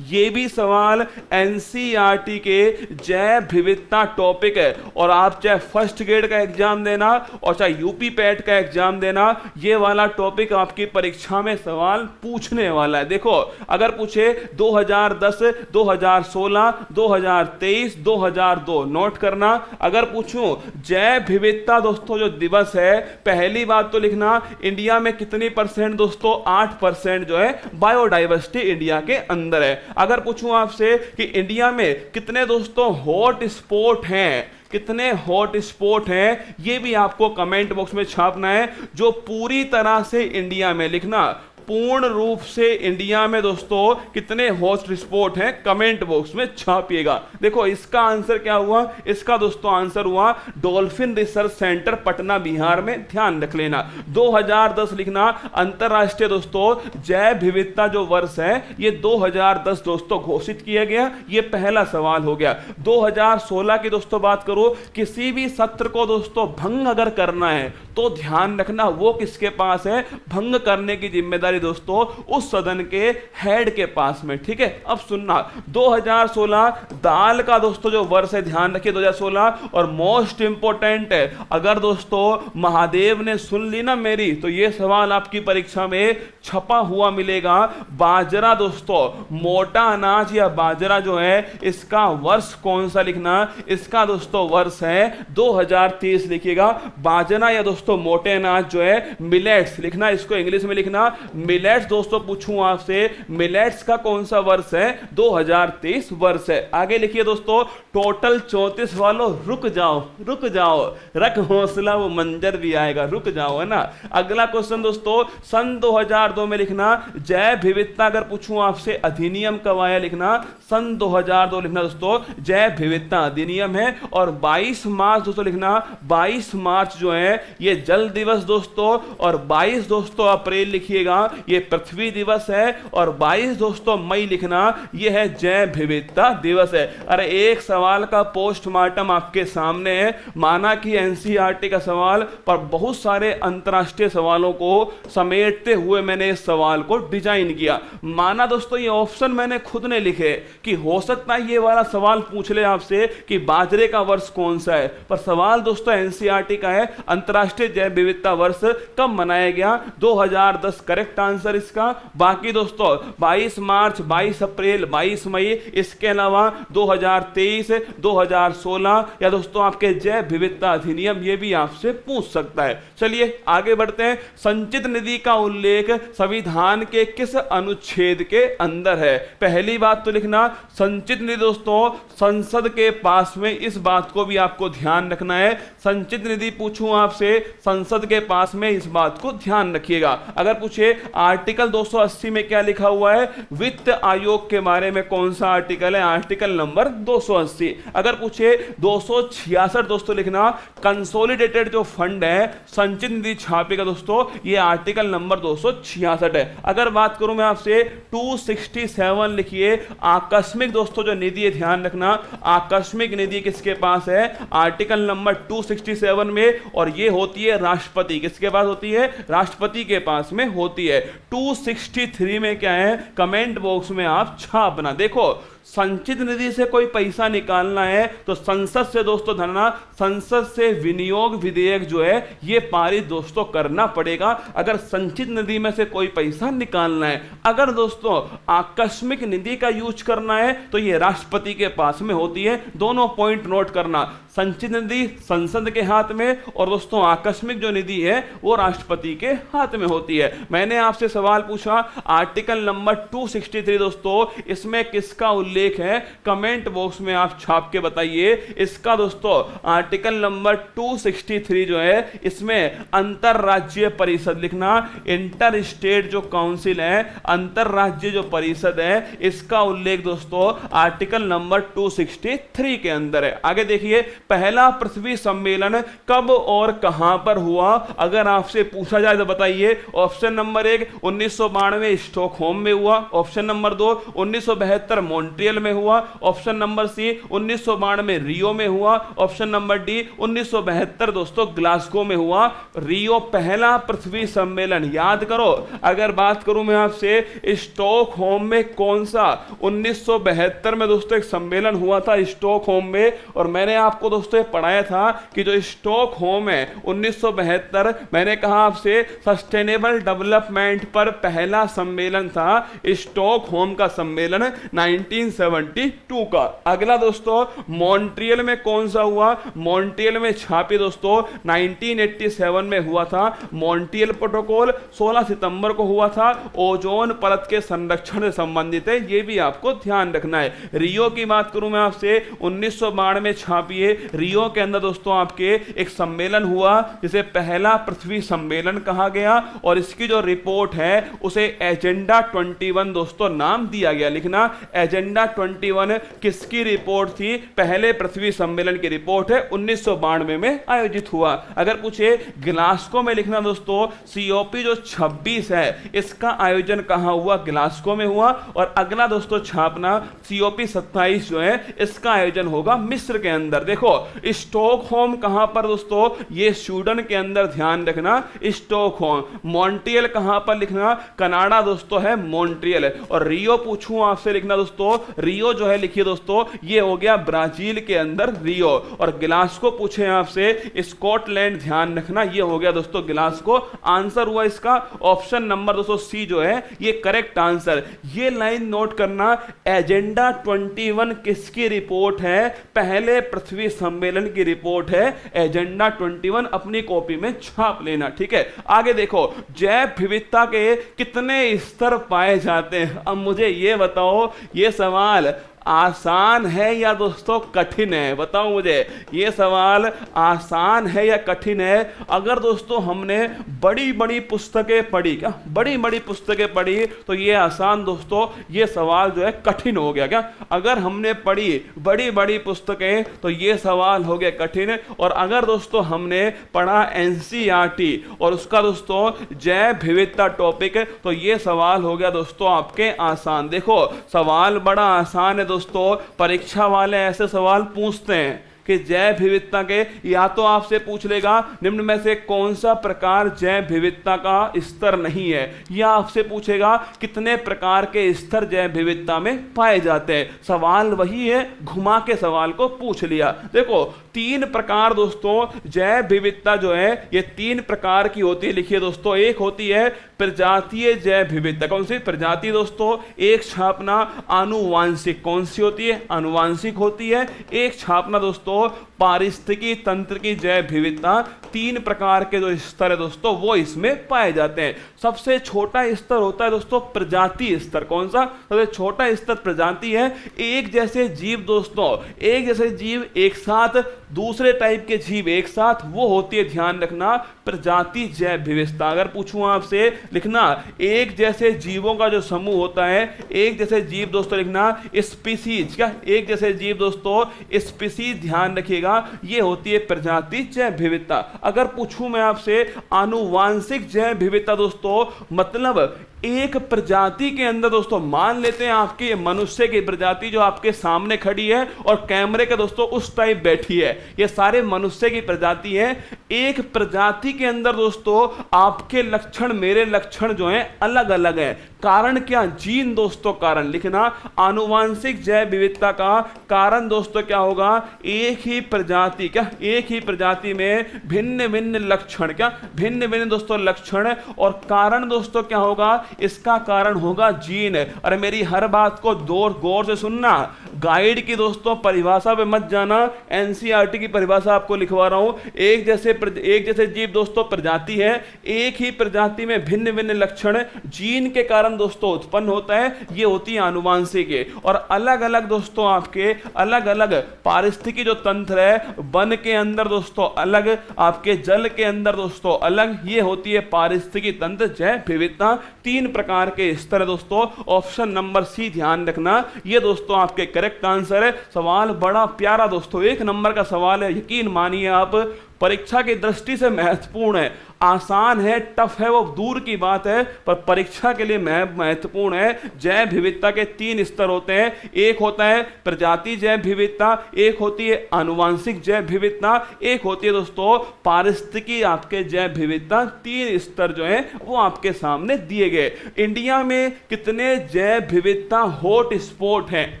ये भी सवाल एनसीईआरटी के जैव विविधता टॉपिक है, और आप चाहे फर्स्ट ग्रेड का एग्जाम देना और चाहे यूपी पैट का एग्जाम देना, ये वाला टॉपिक आपकी परीक्षा में सवाल पूछने वाला है। देखो, अगर पूछे 2010, 2016, 2023, 2002, नोट करना। अगर पूछूं जैव विविधता दोस्तों जो दिवस है, पहली बात तो लिखना इंडिया में कितनी परसेंट दोस्तों, 8% जो है बायोडाइवर्सिटी इंडिया के अंदर है। अगर पूछूं आपसे कि इंडिया में कितने दोस्तों हॉट स्पॉट हैं, कितने हॉट स्पॉट हैं, ये भी आपको कमेंट बॉक्स में छापना है। जो पूरी तरह से इंडिया में लिखना, पूर्ण रूप से इंडिया में दोस्तों कितने हॉट स्पॉट हैं, कमेंट बॉक्स में छापिएगा। देखो इसका आंसर क्या हुआ, इसका दोस्तों आंसर हुआ dolphin research centre Patna Bihar में, ध्यान रख लेना। 2010 लिखना, अंतरराष्ट्रीय दोस्तों जैव विविधता जो वर्ष है ये 2010 दोस्तों घोषित किया गया, ये पहला सवाल हो गया। 2016 की दोस्तों बात करो, किसी भी सत्र को दोस्तों भंग अगर करना है तो ध्यान रखना वो किसके पास है, भंग करने की जिम्मेदारी दोस्तों उस सदन के हेड के पास में, ठीक है। अब सुनना, 2016 दाल का दोस्तों जो वर्ष है, ध्यान रखिए 2016, और मोस्ट इंपोर्टेंट है, अगर दोस्तों महादेव ने सुन ली ना मेरी, तो यह सवाल आपकी परीक्षा में छपा हुआ मिलेगा। बाजरा दोस्तों, मोटा अनाज या बाजरा जो है, इसका वर्ष कौन सा लिखना, इसका दोस्तों वर्ष है 2023 लिखिएगा। बाजरा या दोस्तों मोटे अनाज जो है मिलेट्स लिखना, इसको इंग्लिश में लिखना मिलेट्स। दोस्तों पूछूं आपसे मिलेट्स का कौन सा वर्ष है, 2023 वर्ष है। आगे लिखिए दोस्तों, टोटल 34 वालों रुक जाओ, रुक जाओ, रख हौसला वो मंजर भी आएगा, रुक जाओ, है ना। अगला क्वेश्चन दोस्तों, सन 2002 में लिखना जैव विविधता, अगर पूछूं आपसे अधिनियम कब आया लिखना, सन 2002 लिखना दोस्तों, जैव विविधता अधिनियम है। और 22 मार्च दोस्तों लिखना, 22 मार्च जो है ये जल दिवस दोस्तों, और 22 दोस्तों अप्रैल लिखिएगा ये पृथ्वी दिवस है, और 22 दोस्तों मई लिखना ये है जैव विविधता दिवस है। अरे एक सवाल का पोस्टमार्टम आपके सामने है, माना कि एनसीईआरटी का सवाल, पर बहुत सारे अंतरराष्ट्रीय सवालों को समेटते हुए मैंने इस सवाल को डिजाइन किया। माना दोस्तों ये ऑप्शन मैंने खुद ने लिखे कि हो सकता है ये वाला सवाल पूछ ले आपसे कि बाजरे का वर्ष कौन सा है, पर सवाल दोस्तों एनसीईआरटी का है अंतरराष्ट्रीय जैव विविधता वर्ष कब मनाया गया, 2010 करेक्ट आंसर इसका। बाकी दोस्तों 22 मार्च, 22 अप्रैल, 22 मई, इसके अलावा 2023, 2016 या दोस्तों आपके जैव विविधता अधिनियम, ये भी आपसे पूछ सकता है। चलिए आगे बढ़ते हैं। संचित निधि का उल्लेख संविधान के किस अनुच्छेद के अंदर है? पहली बात तो लिखना संचित निधि दोस्तों संसद के पास में, इस बात को भी आपको ध्यान रखना है। संचित निधि पूछूं आपसे, संसद के पास में, इस बात को ध्यान रखिएगा। अगर पूछे आर्टिकल 280 में क्या लिखा हुआ है, वित्त आयोग के बारे में कौन सा आर्टिकल है, आर्टिकल नंबर 280। अगर पूछे 266 दोस्तों लिखना, कंसोलिडेटेड जो फंड है संचित निधि छापेगा दोस्तों, ये आर्टिकल नंबर 266 है। अगर बात करूं मैं आपसे 267 लिखिए, आकस्मिक दोस्तों जो निधि है, ध्यान रखना आकस्मिक निधि किसके पास है, आर्टिकल नंबर 267 में, और ये होती है राष्ट्रपति, किसके पास होती है, राष्ट्रपति के पास में होती है। 263 में क्या है, कमेंट बॉक्स में आप छापना। देखो संचित निधि से कोई पैसा निकालना है तो संसद से दोस्तों धरना, संसद से विनियोग विधेयक जो है ये पारित दोस्तों करना पड़ेगा अगर संचित निधि में से कोई पैसा निकालना है। अगर दोस्तों आकस्मिक निधि का यूज करना है तो ये राष्ट्रपति के पास में होती है। दोनों पॉइंट नोट करना, संचित निधि संसद के हाथ में और दोस्तों आकस्मिक जो निधि है वो राष्ट्रपति के हाथ में होती है। मैंने आपसे सवाल पूछा आर्टिकल नंबर 263 दोस्तों, इसमें किसका उल्लेख है, कमेंट बॉक्स में आप छाप के बताइए। इसका दोस्तों आर्टिकल नंबर 263 जो है इसमें अंतरराज्यीय परिषद लिखना, इंटर स्टेट जो काउंसिल है, अंतरराज्यीय जो परिषद है, इसका उल्लेख दोस्तों आर्टिकल नंबर 263 के अंदर है। आगे देखिए, पहला पृथ्वी सम्मेलन कब और कहां पर हुआ, अगर आपसे पूछा जाए तो बताइए। ऑप्शन नंबर 1 1992 स्टॉकहोम में हुआ, ऑप्शन नंबर 2 1972 मॉन्ट्रियल मॉन्ट्रियल में हुआ, ऑप्शन नंबर सी 1992 में रियो में हुआ, ऑप्शन नंबर डी 1972 दोस्तों ग्लासगो में हुआ। रियो पहला पृथ्वी सम्मेलन, याद करो। अगर बात करूं मैं आपसे स्टॉकहोम में कौन सा 1972 में दोस्तों एक सम्मेलन हुआ था स्टॉकहोम में, और मैंने आपको दोस्तों पढ़ाया था कि जो स्टॉकहोम है 1972, मैंने कहा आपसे सस्टेनेबल डेवलपमेंट पर पहला सम्मेलन था स्टॉकहोम का सम्मेलन 1972 का। अगला दोस्तों मॉन्ट्रियल में कौन सा हुआ, मॉन्ट्रियल में छापी दोस्तों 1987 में हुआ था। मॉन्ट्रियल प्रोटोकॉल 16 सितंबर को हुआ था, ओजोन परत के संरक्षण से संबंधित है, यह भी आपको ध्यान रखना है। रियो की बात करूं मैं आपसे 1992 में छापी है। रियो के अंदर दोस्तों आपके एक सम्मेलन हुआ जिसे पहला पृथ्वी सम्मेलन कहा गया, और इसकी जो रिपोर्ट है उसे एजेंडा 21 दोस्तों नाम दिया गया। लिखना एजेंडा 21 किसकी रिपोर्ट थी, पहले पृथ्वी सम्मेलन की रिपोर्ट है, 1992 में आयोजित हुआ। अगर पूछे ग्लासगो में लिखना दोस्तों COP जो 26 है इसका आयोजन कहां हुआ, ग्लासगो में हुआ। और अगला दोस्तों छापना COP 27 जो है इसका आयोजन होगा मिस्र के अंदर। देखो स्टॉकहोम कहां पर दोस्तों, ये स्वीडन के अंदर, ध्यान रखना स्टॉकहोम। मॉन्ट्रियल कहां पर लिखना, कनाडा दोस्तों है मॉन्ट्रियल। और रियो पूछूं आपसे लिखना दोस्तों, रियो जो है लिखिए दोस्तों ये हो गया ब्राजील के अंदर रियो। और ग्लासगो पूछे आपसे स्कॉटलैंड, ध्यान रखना ये हो गया दोस्तों ग्लासगो। आंसर हुआ इसका ऑप्शन नंबर दोस्तों सी जो है ये करेक्ट आंसर। ये लाइन नोट करना, एजेंडा 21 किसकी रिपोर्ट है, पहले पृथ्वी सम्मेलन की रिपोर्ट है एजेंडा 21, अपनी कॉपी में छाप लेना, ठीक है। आगे देखो जैव विविधता के कितने स्तर पाए जाते हैं। अब मुझे ये बताओ ये सवाल आसान है या दोस्तों कठिन है, बताओ मुझे ये सवाल आसान है या कठिन है। अगर दोस्तों हमने बड़ी बड़ी पुस्तकें पढ़ी, क्या बड़ी बड़ी पुस्तकें पढ़ी, तो ये आसान दोस्तों ये सवाल जो है कठिन हो गया क्या। अगर हमने पढ़ी बड़ी बड़ी पुस्तकें तो ये सवाल हो गया कठिन। और अगर दोस्तों हमने पढ़ा NCERT और उसका दोस्तों जैव विविधता टॉपिक, तो ये सवाल हो गया दोस्तों आपके आसान। देखो सवाल बड़ा आसान है दोस्तों, परीक्षा वाले ऐसे सवाल पूछते हैं कि जैव विविधता के, या तो आपसे पूछ लेगा निम्न में से कौन सा प्रकार जैव विविधता का स्तर नहीं है, या आपसे पूछेगा कितने प्रकार के स्तर जैव विविधता में पाए जाते हैं। सवाल वही है, घुमा के सवाल को पूछ लिया। देखो 3 प्रकार दोस्तों जैव विविधता जो है ये 3 प्रकार की होती है, लिखिए दोस्तों। एक होती है प्रजातीय जैव विविधता, कौन सी प्रजाति दोस्तों, एक छापना आनुवांशिक, कौन सी होती है, आनुवांशिक होती है। एक छापना दोस्तों पारिस्थितिकी तंत्र की जैव विविधता। 3 प्रकार के जो स्तर है दोस्तों वो इसमें पाए जाते हैं। सबसे छोटा स्तर होता है दोस्तों प्रजाति स्तर, कौन सा, सबसे छोटा स्तर प्रजाति है। एक जैसे जीव दोस्तों, एक जैसे जीव एक साथ, दूसरे टाइप के जीव एक साथ, वो होती है, ध्यान रखना, प्रजाति जैव विविधता। अगर पूछूं आपसे लिखना एक जैसे जीवों का जो समूह होता है, एक जैसे जीव दोस्तों लिखना स्पीसीज, क्या एक जैसे जीव दोस्तों स्पीसीज, ध्यान रखिएगा ये होती है प्रजाति जैव विविधता। अगर पूछूं मैं आपसे आनुवांशिक जैव विविधता दोस्तों, मतलब एक प्रजाति के अंदर दोस्तों, मान लेते हैं आपकी मनुष्य की प्रजाति जो आपके सामने खड़ी है और कैमरे के दोस्तों उस टाइप बैठी है, ये सारे मनुष्य की प्रजाति है। एक प्रजाति के अंदर दोस्तों आपके लक्षण मेरे लक्षण जो हैं अलग अलग हैं। कारण क्या, जीन दोस्तों, कारण लिखना आनुवांशिक जैव विविधता का कारण दोस्तों क्या होगा, एक ही प्रजाति, क्या एक ही प्रजाति में भिन्न भिन्न लक्षण, क्या भिन्न भिन्न दोस्तों लक्षण, और कारण दोस्तों क्या होगा, इसका कारण होगा जीन। अरे मेरी हर बात को गौर से सुनना, गाइड की दोस्तों परिभाषा पे मत जाना, NCERT की परिभाषा आपको लिखवा रहा हूं। एक जैसे जीव दोस्तों प्रजाति है, एक ही प्रजाति में भिन्न भिन्न लक्षण जीन के कारण दोस्तों उत्पन्न होता है, ये होती है आनुवांशिक। और अलग अलग दोस्तों आपके अलग अलग पारिस्थितिकी जो तंत्र है, वन के अंदर दोस्तों अलग, आपके जल के अंदर दोस्तों अलग, ये होती है पारिस्थितिकी तंत्र जैव विविधता। 3 प्रकार के स्तर दोस्तों, ऑप्शन नंबर सी ध्यान रखना, ये दोस्तों आपके करेक्ट आंसर है। सवाल बड़ा प्यारा दोस्तों, 1 नंबर का सवाल है, यकीन मानिए आप, परीक्षा की दृष्टि से महत्वपूर्ण है। आसान है, टफ है, वो दूर की बात है, पर परीक्षा के लिए महत्वपूर्ण है। जैव विविधता के 3 स्तर होते हैं। एक होता है प्रजाति जैव विविधता, एक होती है आनुवांशिक जैव विविधता, एक होती है दोस्तों पारिस्थितिकी आपके जैव विविधता। 3 स्तर जो है वो आपके सामने दिए गए। इंडिया में कितने जैव विविधता हॉट स्पॉट हैं,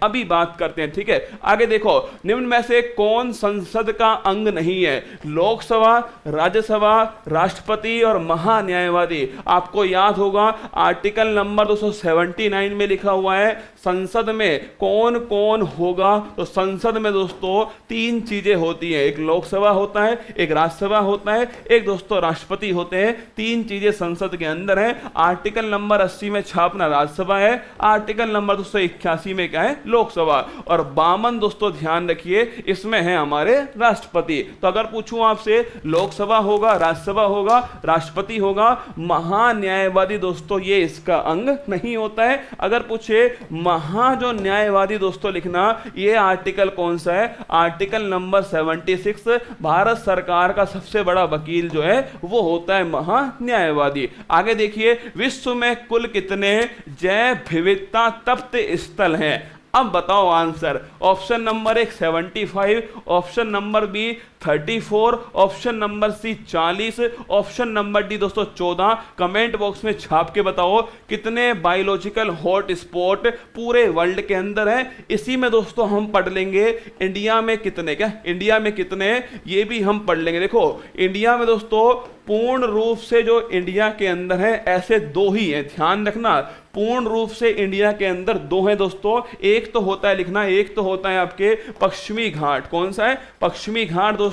अभी बात करते हैं, ठीक है। आगे देखो, निम्न में से कौन संसद का अंग नहीं है? लोकसभा, राज्यसभा, राष्ट्रपति और महान्यायवादी। आपको याद होगा आर्टिकल नंबर 279 में लिखा हुआ है संसद में कौन कौन होगा। तो संसद में दोस्तों 3 चीजें होती हैं, एक लोकसभा होता है, एक राज्यसभा होता है, एक दोस्तों राष्ट्रपति होते हैं। 3 चीजें संसद के अंदर है। आर्टिकल नंबर 80 में छापना राज्यसभा है, आर्टिकल नंबर 281 में क्या है? लोकसभा। और 52 दोस्तों ध्यान रखिए इसमें है हमारे राष्ट्रपति। तो अगर पूछूं आपसे लोकसभा होगा, राज्यसभा होगा, राष्ट्रपति होगा, महान्यायवादी दोस्तों ये इसका अंग नहीं होता है। अगर पूछे जो न्यायवादी दोस्तों लिखना, ये आर्टिकल कौन सा है? Article number 76। भारत सरकार का सबसे बड़ा वकील जो है वो होता है महान्यायवादी। आगे देखिए, विश्व में कुल कितने जैव विविधता तप्त स्थल हैं? अब बताओ answer. Option number 1 75, option number B 34, option number C 40, option number D दोस्तों 14। कमेंट बॉक्स में छाप के बताओ कितने बायोलॉजिकल हॉट स्पॉट पूरे वर्ल्ड के अंदर है। इसी में दोस्तों हम पढ़ लेंगे इंडिया में कितने, क्या इंडिया में कितने, ये भी हम पढ़ लेंगे। देखो इंडिया में दोस्तों पूर्ण रूप से जो इंडिया के अंदर है ऐसे 2 ही हैं, ध्यान रखना। पूर्ण रूप से इंडिया के अंदर 2 हैं दोस्तों। एक तो होता है लिखना, एक तो होता है आपके पश्चिमी घाट। कौन सा है? पश्चिमी घाट दोस्तों।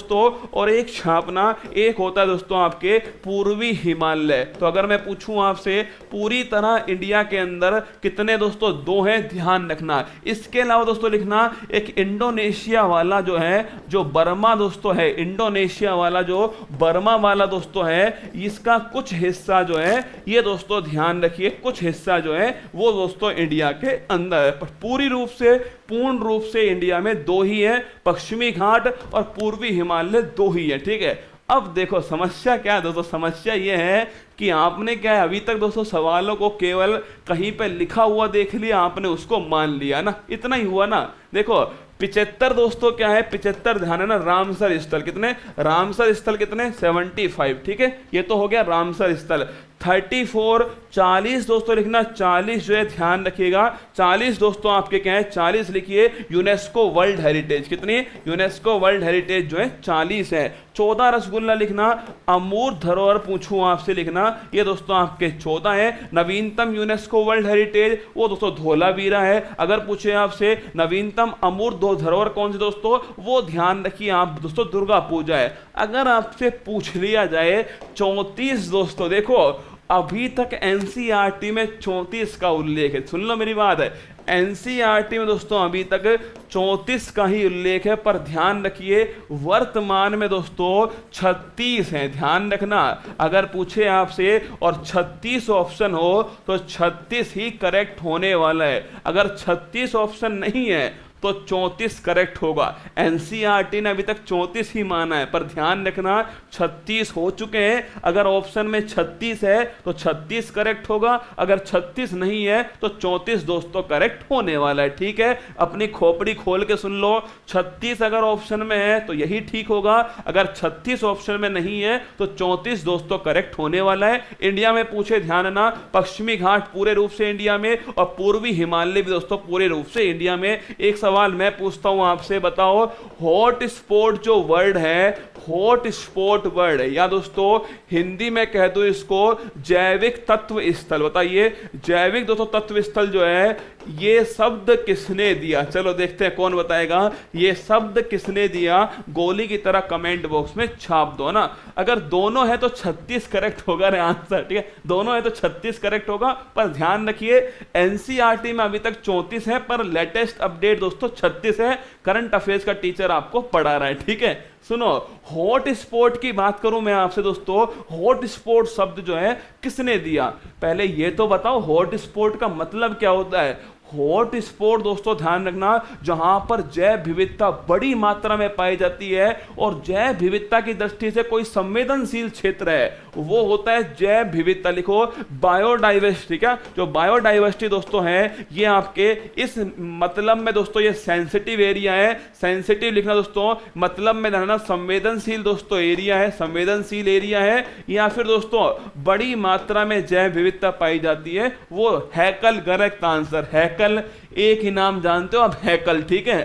और एक छापना, एक होता है दोस्तों आपके पूर्वी हिमालय। तो अगर मैं पूछूं आपसे पूरी तरह इंडिया के अंदर कितने दोस्तों? 2 हैं, ध्यान रखना। इसके अलावा दोस्तों लिखना एक इंडोनेशिया वाला जो है, जो बर्मा दोस्तों है, इंडोनेशिया वाला जो बर्मा वाला दोस्तों है, इसका कुछ हिस्सा जो है ये दोस्तों ध्यान रखिए, कुछ हिस्सा जो है वो दोस्तों इंडिया के अंदर है। पर पूरी रूप से, पूर्ण रूप से इंडिया में 2 ही है, पश्चिमी घाट और पूर्वी हिमालय 2 ही है, ठीक है। अब देखो समस्या क्या है दोस्तों? समस्या ये है कि आपने क्या है अभी तक दोस्तों सवालों को केवल कहीं पे लिखा हुआ देख लिया, आपने उसको मान लिया ना, इतना ही हुआ ना। देखो 75 दोस्तों क्या है? 75 ध्यान है ना, रामसर स्थल। कितने? रामसर स्थल कितने? 75, ठीक है, ये तो हो गया रामसर स्थल। 34, 40 दोस्तों लिखना, 40 जो है ध्यान रखिएगा, 40 दोस्तों आपके क्या है? 40 लिखिए। यूनेस्को वर्ल्ड हेरिटेज कितनी? यूनेस्को वर्ल्ड हेरिटेज जो है 40 है। 14 रसगुल्ला लिखना। अमूर्त धरोहर पूछूं आपसे लिखना, ये दोस्तों आपके 14 है। नवीनतम यूनेस्को वर्ल्ड हेरिटेज वो दोस्तों धोलावीरा है। अगर पूछे आपसे नवीनतम अमूर्त धरोहर कौन सी दोस्तों, वो ध्यान रखिए आप दोस्तों दुर्गा पूजा है। अगर आपसे पूछ लिया जाए 34 दोस्तों, देखो अभी तक एनसीईआरटी में 34 का उल्लेख है, सुन लो मेरी बात है, एनसीईआरटी में दोस्तों अभी तक 34 का ही उल्लेख है। पर ध्यान रखिए वर्तमान में दोस्तों 36 है, ध्यान रखना। अगर पूछे आपसे और 36 ऑप्शन हो तो 36 ही करेक्ट होने वाला है। अगर 36 ऑप्शन नहीं है तो 34 करेक्ट होगा। एनसीईआरटी ने अभी तक 34 ही माना है, पर ध्यान रखना 36 हो चुके हैं। अगर ऑप्शन में 36 है तो 36 करेक्ट होगा, अगर 36 नहीं है तो 34 दोस्तों करेक्ट होने वाला है, ठीक है। अपनी खोपड़ी खोल के सुन लो, 36 अगर ऑप्शन में है तो यही ठीक होगा, अगर 36 ऑप्शन में नहीं है तो 34 दोस्तों करेक्ट होने वाला है। इंडिया में पूछे ध्यान ना, पश्चिमी घाट पूरे रूप से इंडिया में और पूर्वी हिमालय भी दोस्तों पूरे रूप से इंडिया में। एक सवाल मैं पूछता हूं आपसे, बताओ हॉट स्पॉट जो वर्ड है, हॉट स्पॉट वर्ड है, या दोस्तों हिंदी में कह दो इसको जैविक तत्व स्थल। बताइए जैविक दोस्तों तत्व स्थल जो है ये शब्द किसने दिया? चलो देखते हैं कौन बताएगा ये शब्द किसने दिया। गोली की तरह कमेंट बॉक्स में छाप दो ना। अगर दोनों है तो 36 करेक्ट होगा रे आंसर, ठीक है, दोनों है तो 36 करेक्ट होगा। पर ध्यान रखिए एनसीईआरटी में अभी तक 34 है, पर लेटेस्ट अपडेट दोस्तों 36 है। करंट अफेयर्स का टीचर आपको पढ़ा रहा है, ठीक है। सुनो, हॉट स्पॉट की बात करूं मैं आपसे दोस्तों, हॉट स्पॉट शब्द जो है किसने दिया? पहले ये तो बताओ हॉट स्पॉट का मतलब क्या होता है। हॉट स्पॉट दोस्तों ध्यान रखना जहां पर जैव विविधता बड़ी मात्रा में पाई जाती है और जैव विविधता की दृष्टि से कोई संवेदनशील क्षेत्र है, वो होता है जैव विविधता। लिखो बायोडाइवर्सिटी। क्या जो बायोडाइवर्सिटी दोस्तों है ये आपके इस मतलब में दोस्तों ये सेंसिटिव एरिया है। सेंसिटिव लिखना दोस्तों, मतलब में रहना संवेदनशील दोस्तों एरिया है, संवेदनशील एरिया है, या फिर दोस्तों बड़ी मात्रा में जैव विविधता पाई जाती है, वो हैकल करेक्ट आंसर। हैकल एक ही नाम जानते हो आप, हैकल, ठीक है,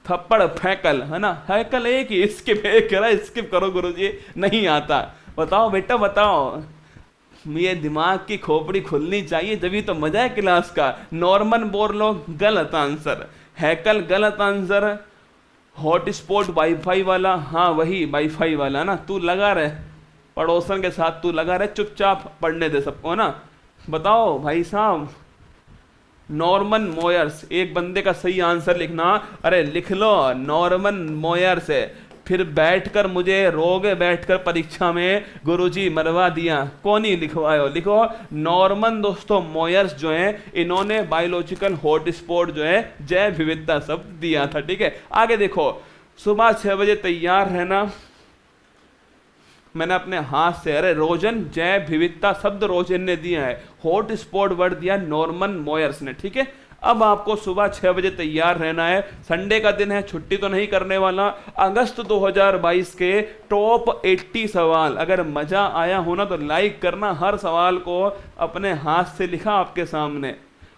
थप्पड़ फैकल है ना, हैकल एक ही। स्किप करो गुरुजी, नहीं आता। बताओ बेटा बताओ, ये दिमाग की खोपड़ी खुलनी चाहिए, जब तो मजा है क्लास का। नॉर्मन बोरलॉग गलत आंसर, हैकल गलत आंसर। हॉटस्पॉट वाईफाई वाला, हाँ वही वाईफाई वाला ना, तू लगा रहे पड़ोसन के साथ, तू लगा रहे, चुपचाप पढ़ने दे सबको ना। बताओ भाई साहब, नॉर्मन मोयर्स, एक बंदे का सही आंसर लिखना। अरे लिख लो नॉर्मन मोयर्स है, फिर बैठकर मुझे रोगे, बैठकर परीक्षा में गुरुजी मरवा दिया, कौन ही लिखवाए हो। लिखो नॉर्मन दोस्तों मोयर्स जो है, इन्होंने बायोलॉजिकल हॉटस्पॉट जो है जैव विविधता शब्द दिया था, ठीक है। आगे देखो, सुबह 6 बजे तैयार रहना। मैंने अपने हाथ से, अरे रोजन जैव विविधता शब्द रोजन ने दिया है, हॉट स्पॉट वर्ड दिया नॉर्मन मोयर्स ने, ठीक है। अब आपको सुबह 6 बजे तैयार रहना है। संडे का दिन है, छुट्टी तो नहीं करने वाला। अगस्त 2022 के टॉप 80 सवाल, अगर मजा आया हो ना तो लाइक करना। हर सवाल को अपने हाथ से लिखा आपके सामने,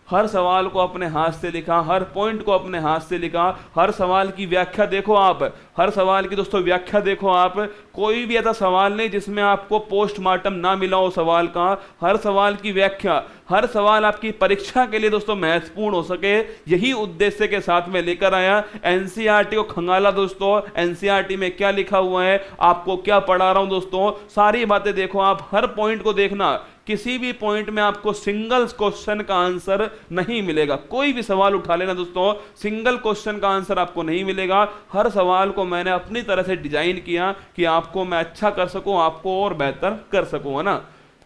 हर सवाल को अपने हाथ से लिखा, हर पॉइंट को अपने हाथ से लिखा, हर सवाल की व्याख्या देखो आप, हर सवाल की दोस्तों व्याख्या देखो आप। कोई भी ऐसा सवाल नहीं जिसमें आपको पोस्टमार्टम ना मिला हो सवाल का, हर सवाल की व्याख्या, हर सवाल आपकी परीक्षा के लिए दोस्तों महत्वपूर्ण हो सके, यही उद्देश्य के साथ में लेकर आया। एनसीईआरटी को खंगाला दोस्तों, एनसीईआरटी में क्या लिखा हुआ है, आपको क्या पढ़ा रहा हूं दोस्तों, सारी बातें देखो आप, हर पॉइंट को देखना। किसी भी पॉइंट में आपको सिंगल क्वेश्चन का आंसर नहीं मिलेगा। कोई भी सवाल उठा लेना दोस्तों, सिंगल क्वेश्चन का आंसर आपको नहीं मिलेगा। हर सवाल को मैंने अपनी तरह से डिजाइन किया कि आपको मैं अच्छा कर सकूं, आपको और बेहतर कर सकूं, है ना।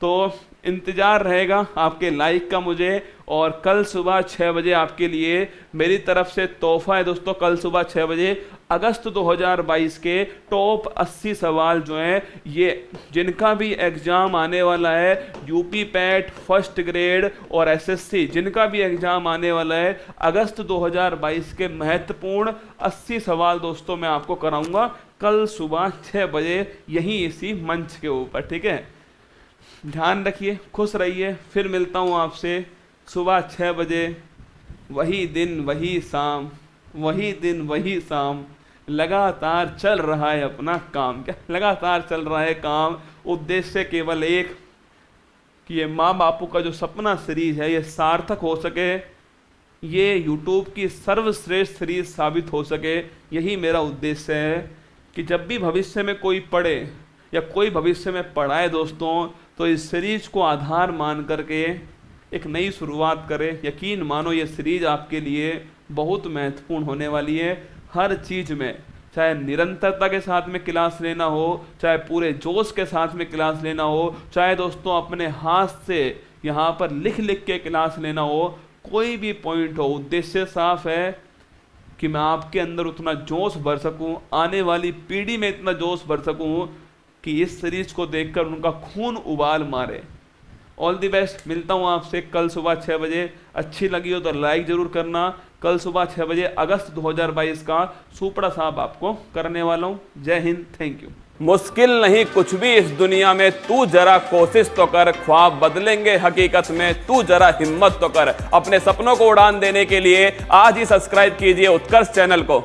तो इंतजार रहेगा आपके लाइक का मुझे, और कल सुबह 6 बजे आपके लिए मेरी तरफ से तोहफा है दोस्तों। कल सुबह 6 बजे अगस्त 2022 के टॉप 80 सवाल जो हैं, ये जिनका भी एग्जाम आने वाला है, यूपी पैट, फर्स्ट ग्रेड और एसएससी, जिनका भी एग्जाम आने वाला है, अगस्त 2022 के महत्वपूर्ण 80 सवाल दोस्तों मैं आपको कराऊंगा कल सुबह 6 बजे, यहीं इसी मंच के ऊपर, ठीक है। ध्यान रखिए, खुश रहिए, फिर मिलता हूँ आपसे सुबह 6 बजे। वही दिन वही शाम, वही दिन वही शाम, लगातार चल रहा है अपना काम। क्या लगातार चल रहा है काम, उद्देश्य केवल एक कि ये माँ बापू का जो सपना सीरीज है ये सार्थक हो सके, ये यूट्यूब की सर्वश्रेष्ठ सीरीज साबित हो सके। यही मेरा उद्देश्य है कि जब भी भविष्य में कोई पढ़े या कोई भविष्य में पढ़ाए दोस्तों, तो इस सीरीज को आधार मान करके एक नई शुरुआत करें। यकीन मानो ये सीरीज आपके लिए बहुत महत्वपूर्ण होने वाली है। हर चीज़ में, चाहे निरंतरता के साथ में क्लास लेना हो, चाहे पूरे जोश के साथ में क्लास लेना हो, चाहे दोस्तों अपने हाथ से यहाँ पर लिख लिख के क्लास लेना हो, कोई भी पॉइंट हो, उद्देश्य साफ है कि मैं आपके अंदर उतना जोश भर सकूं, आने वाली पीढ़ी में इतना जोश भर सकूं कि इस सीरीज को देखकर उनका खून उबाल मारे। ऑल द बेस्ट, मिलता हूं आपसे कल सुबह 6 बजे। अच्छी लगी हो तो लाइक जरूर करना। कल सुबह 6 बजे अगस्त 2022 का सुपड़ा साहब आपको करने वाला हूं। जय हिंद, थैंक यू। मुश्किल नहीं कुछ भी इस दुनिया में, तू जरा कोशिश तो कर, ख्वाब बदलेंगे हकीकत में, तू जरा हिम्मत तो कर। अपने सपनों को उड़ान देने के लिए आज ही सब्सक्राइब कीजिए उत्कर्ष चैनल को।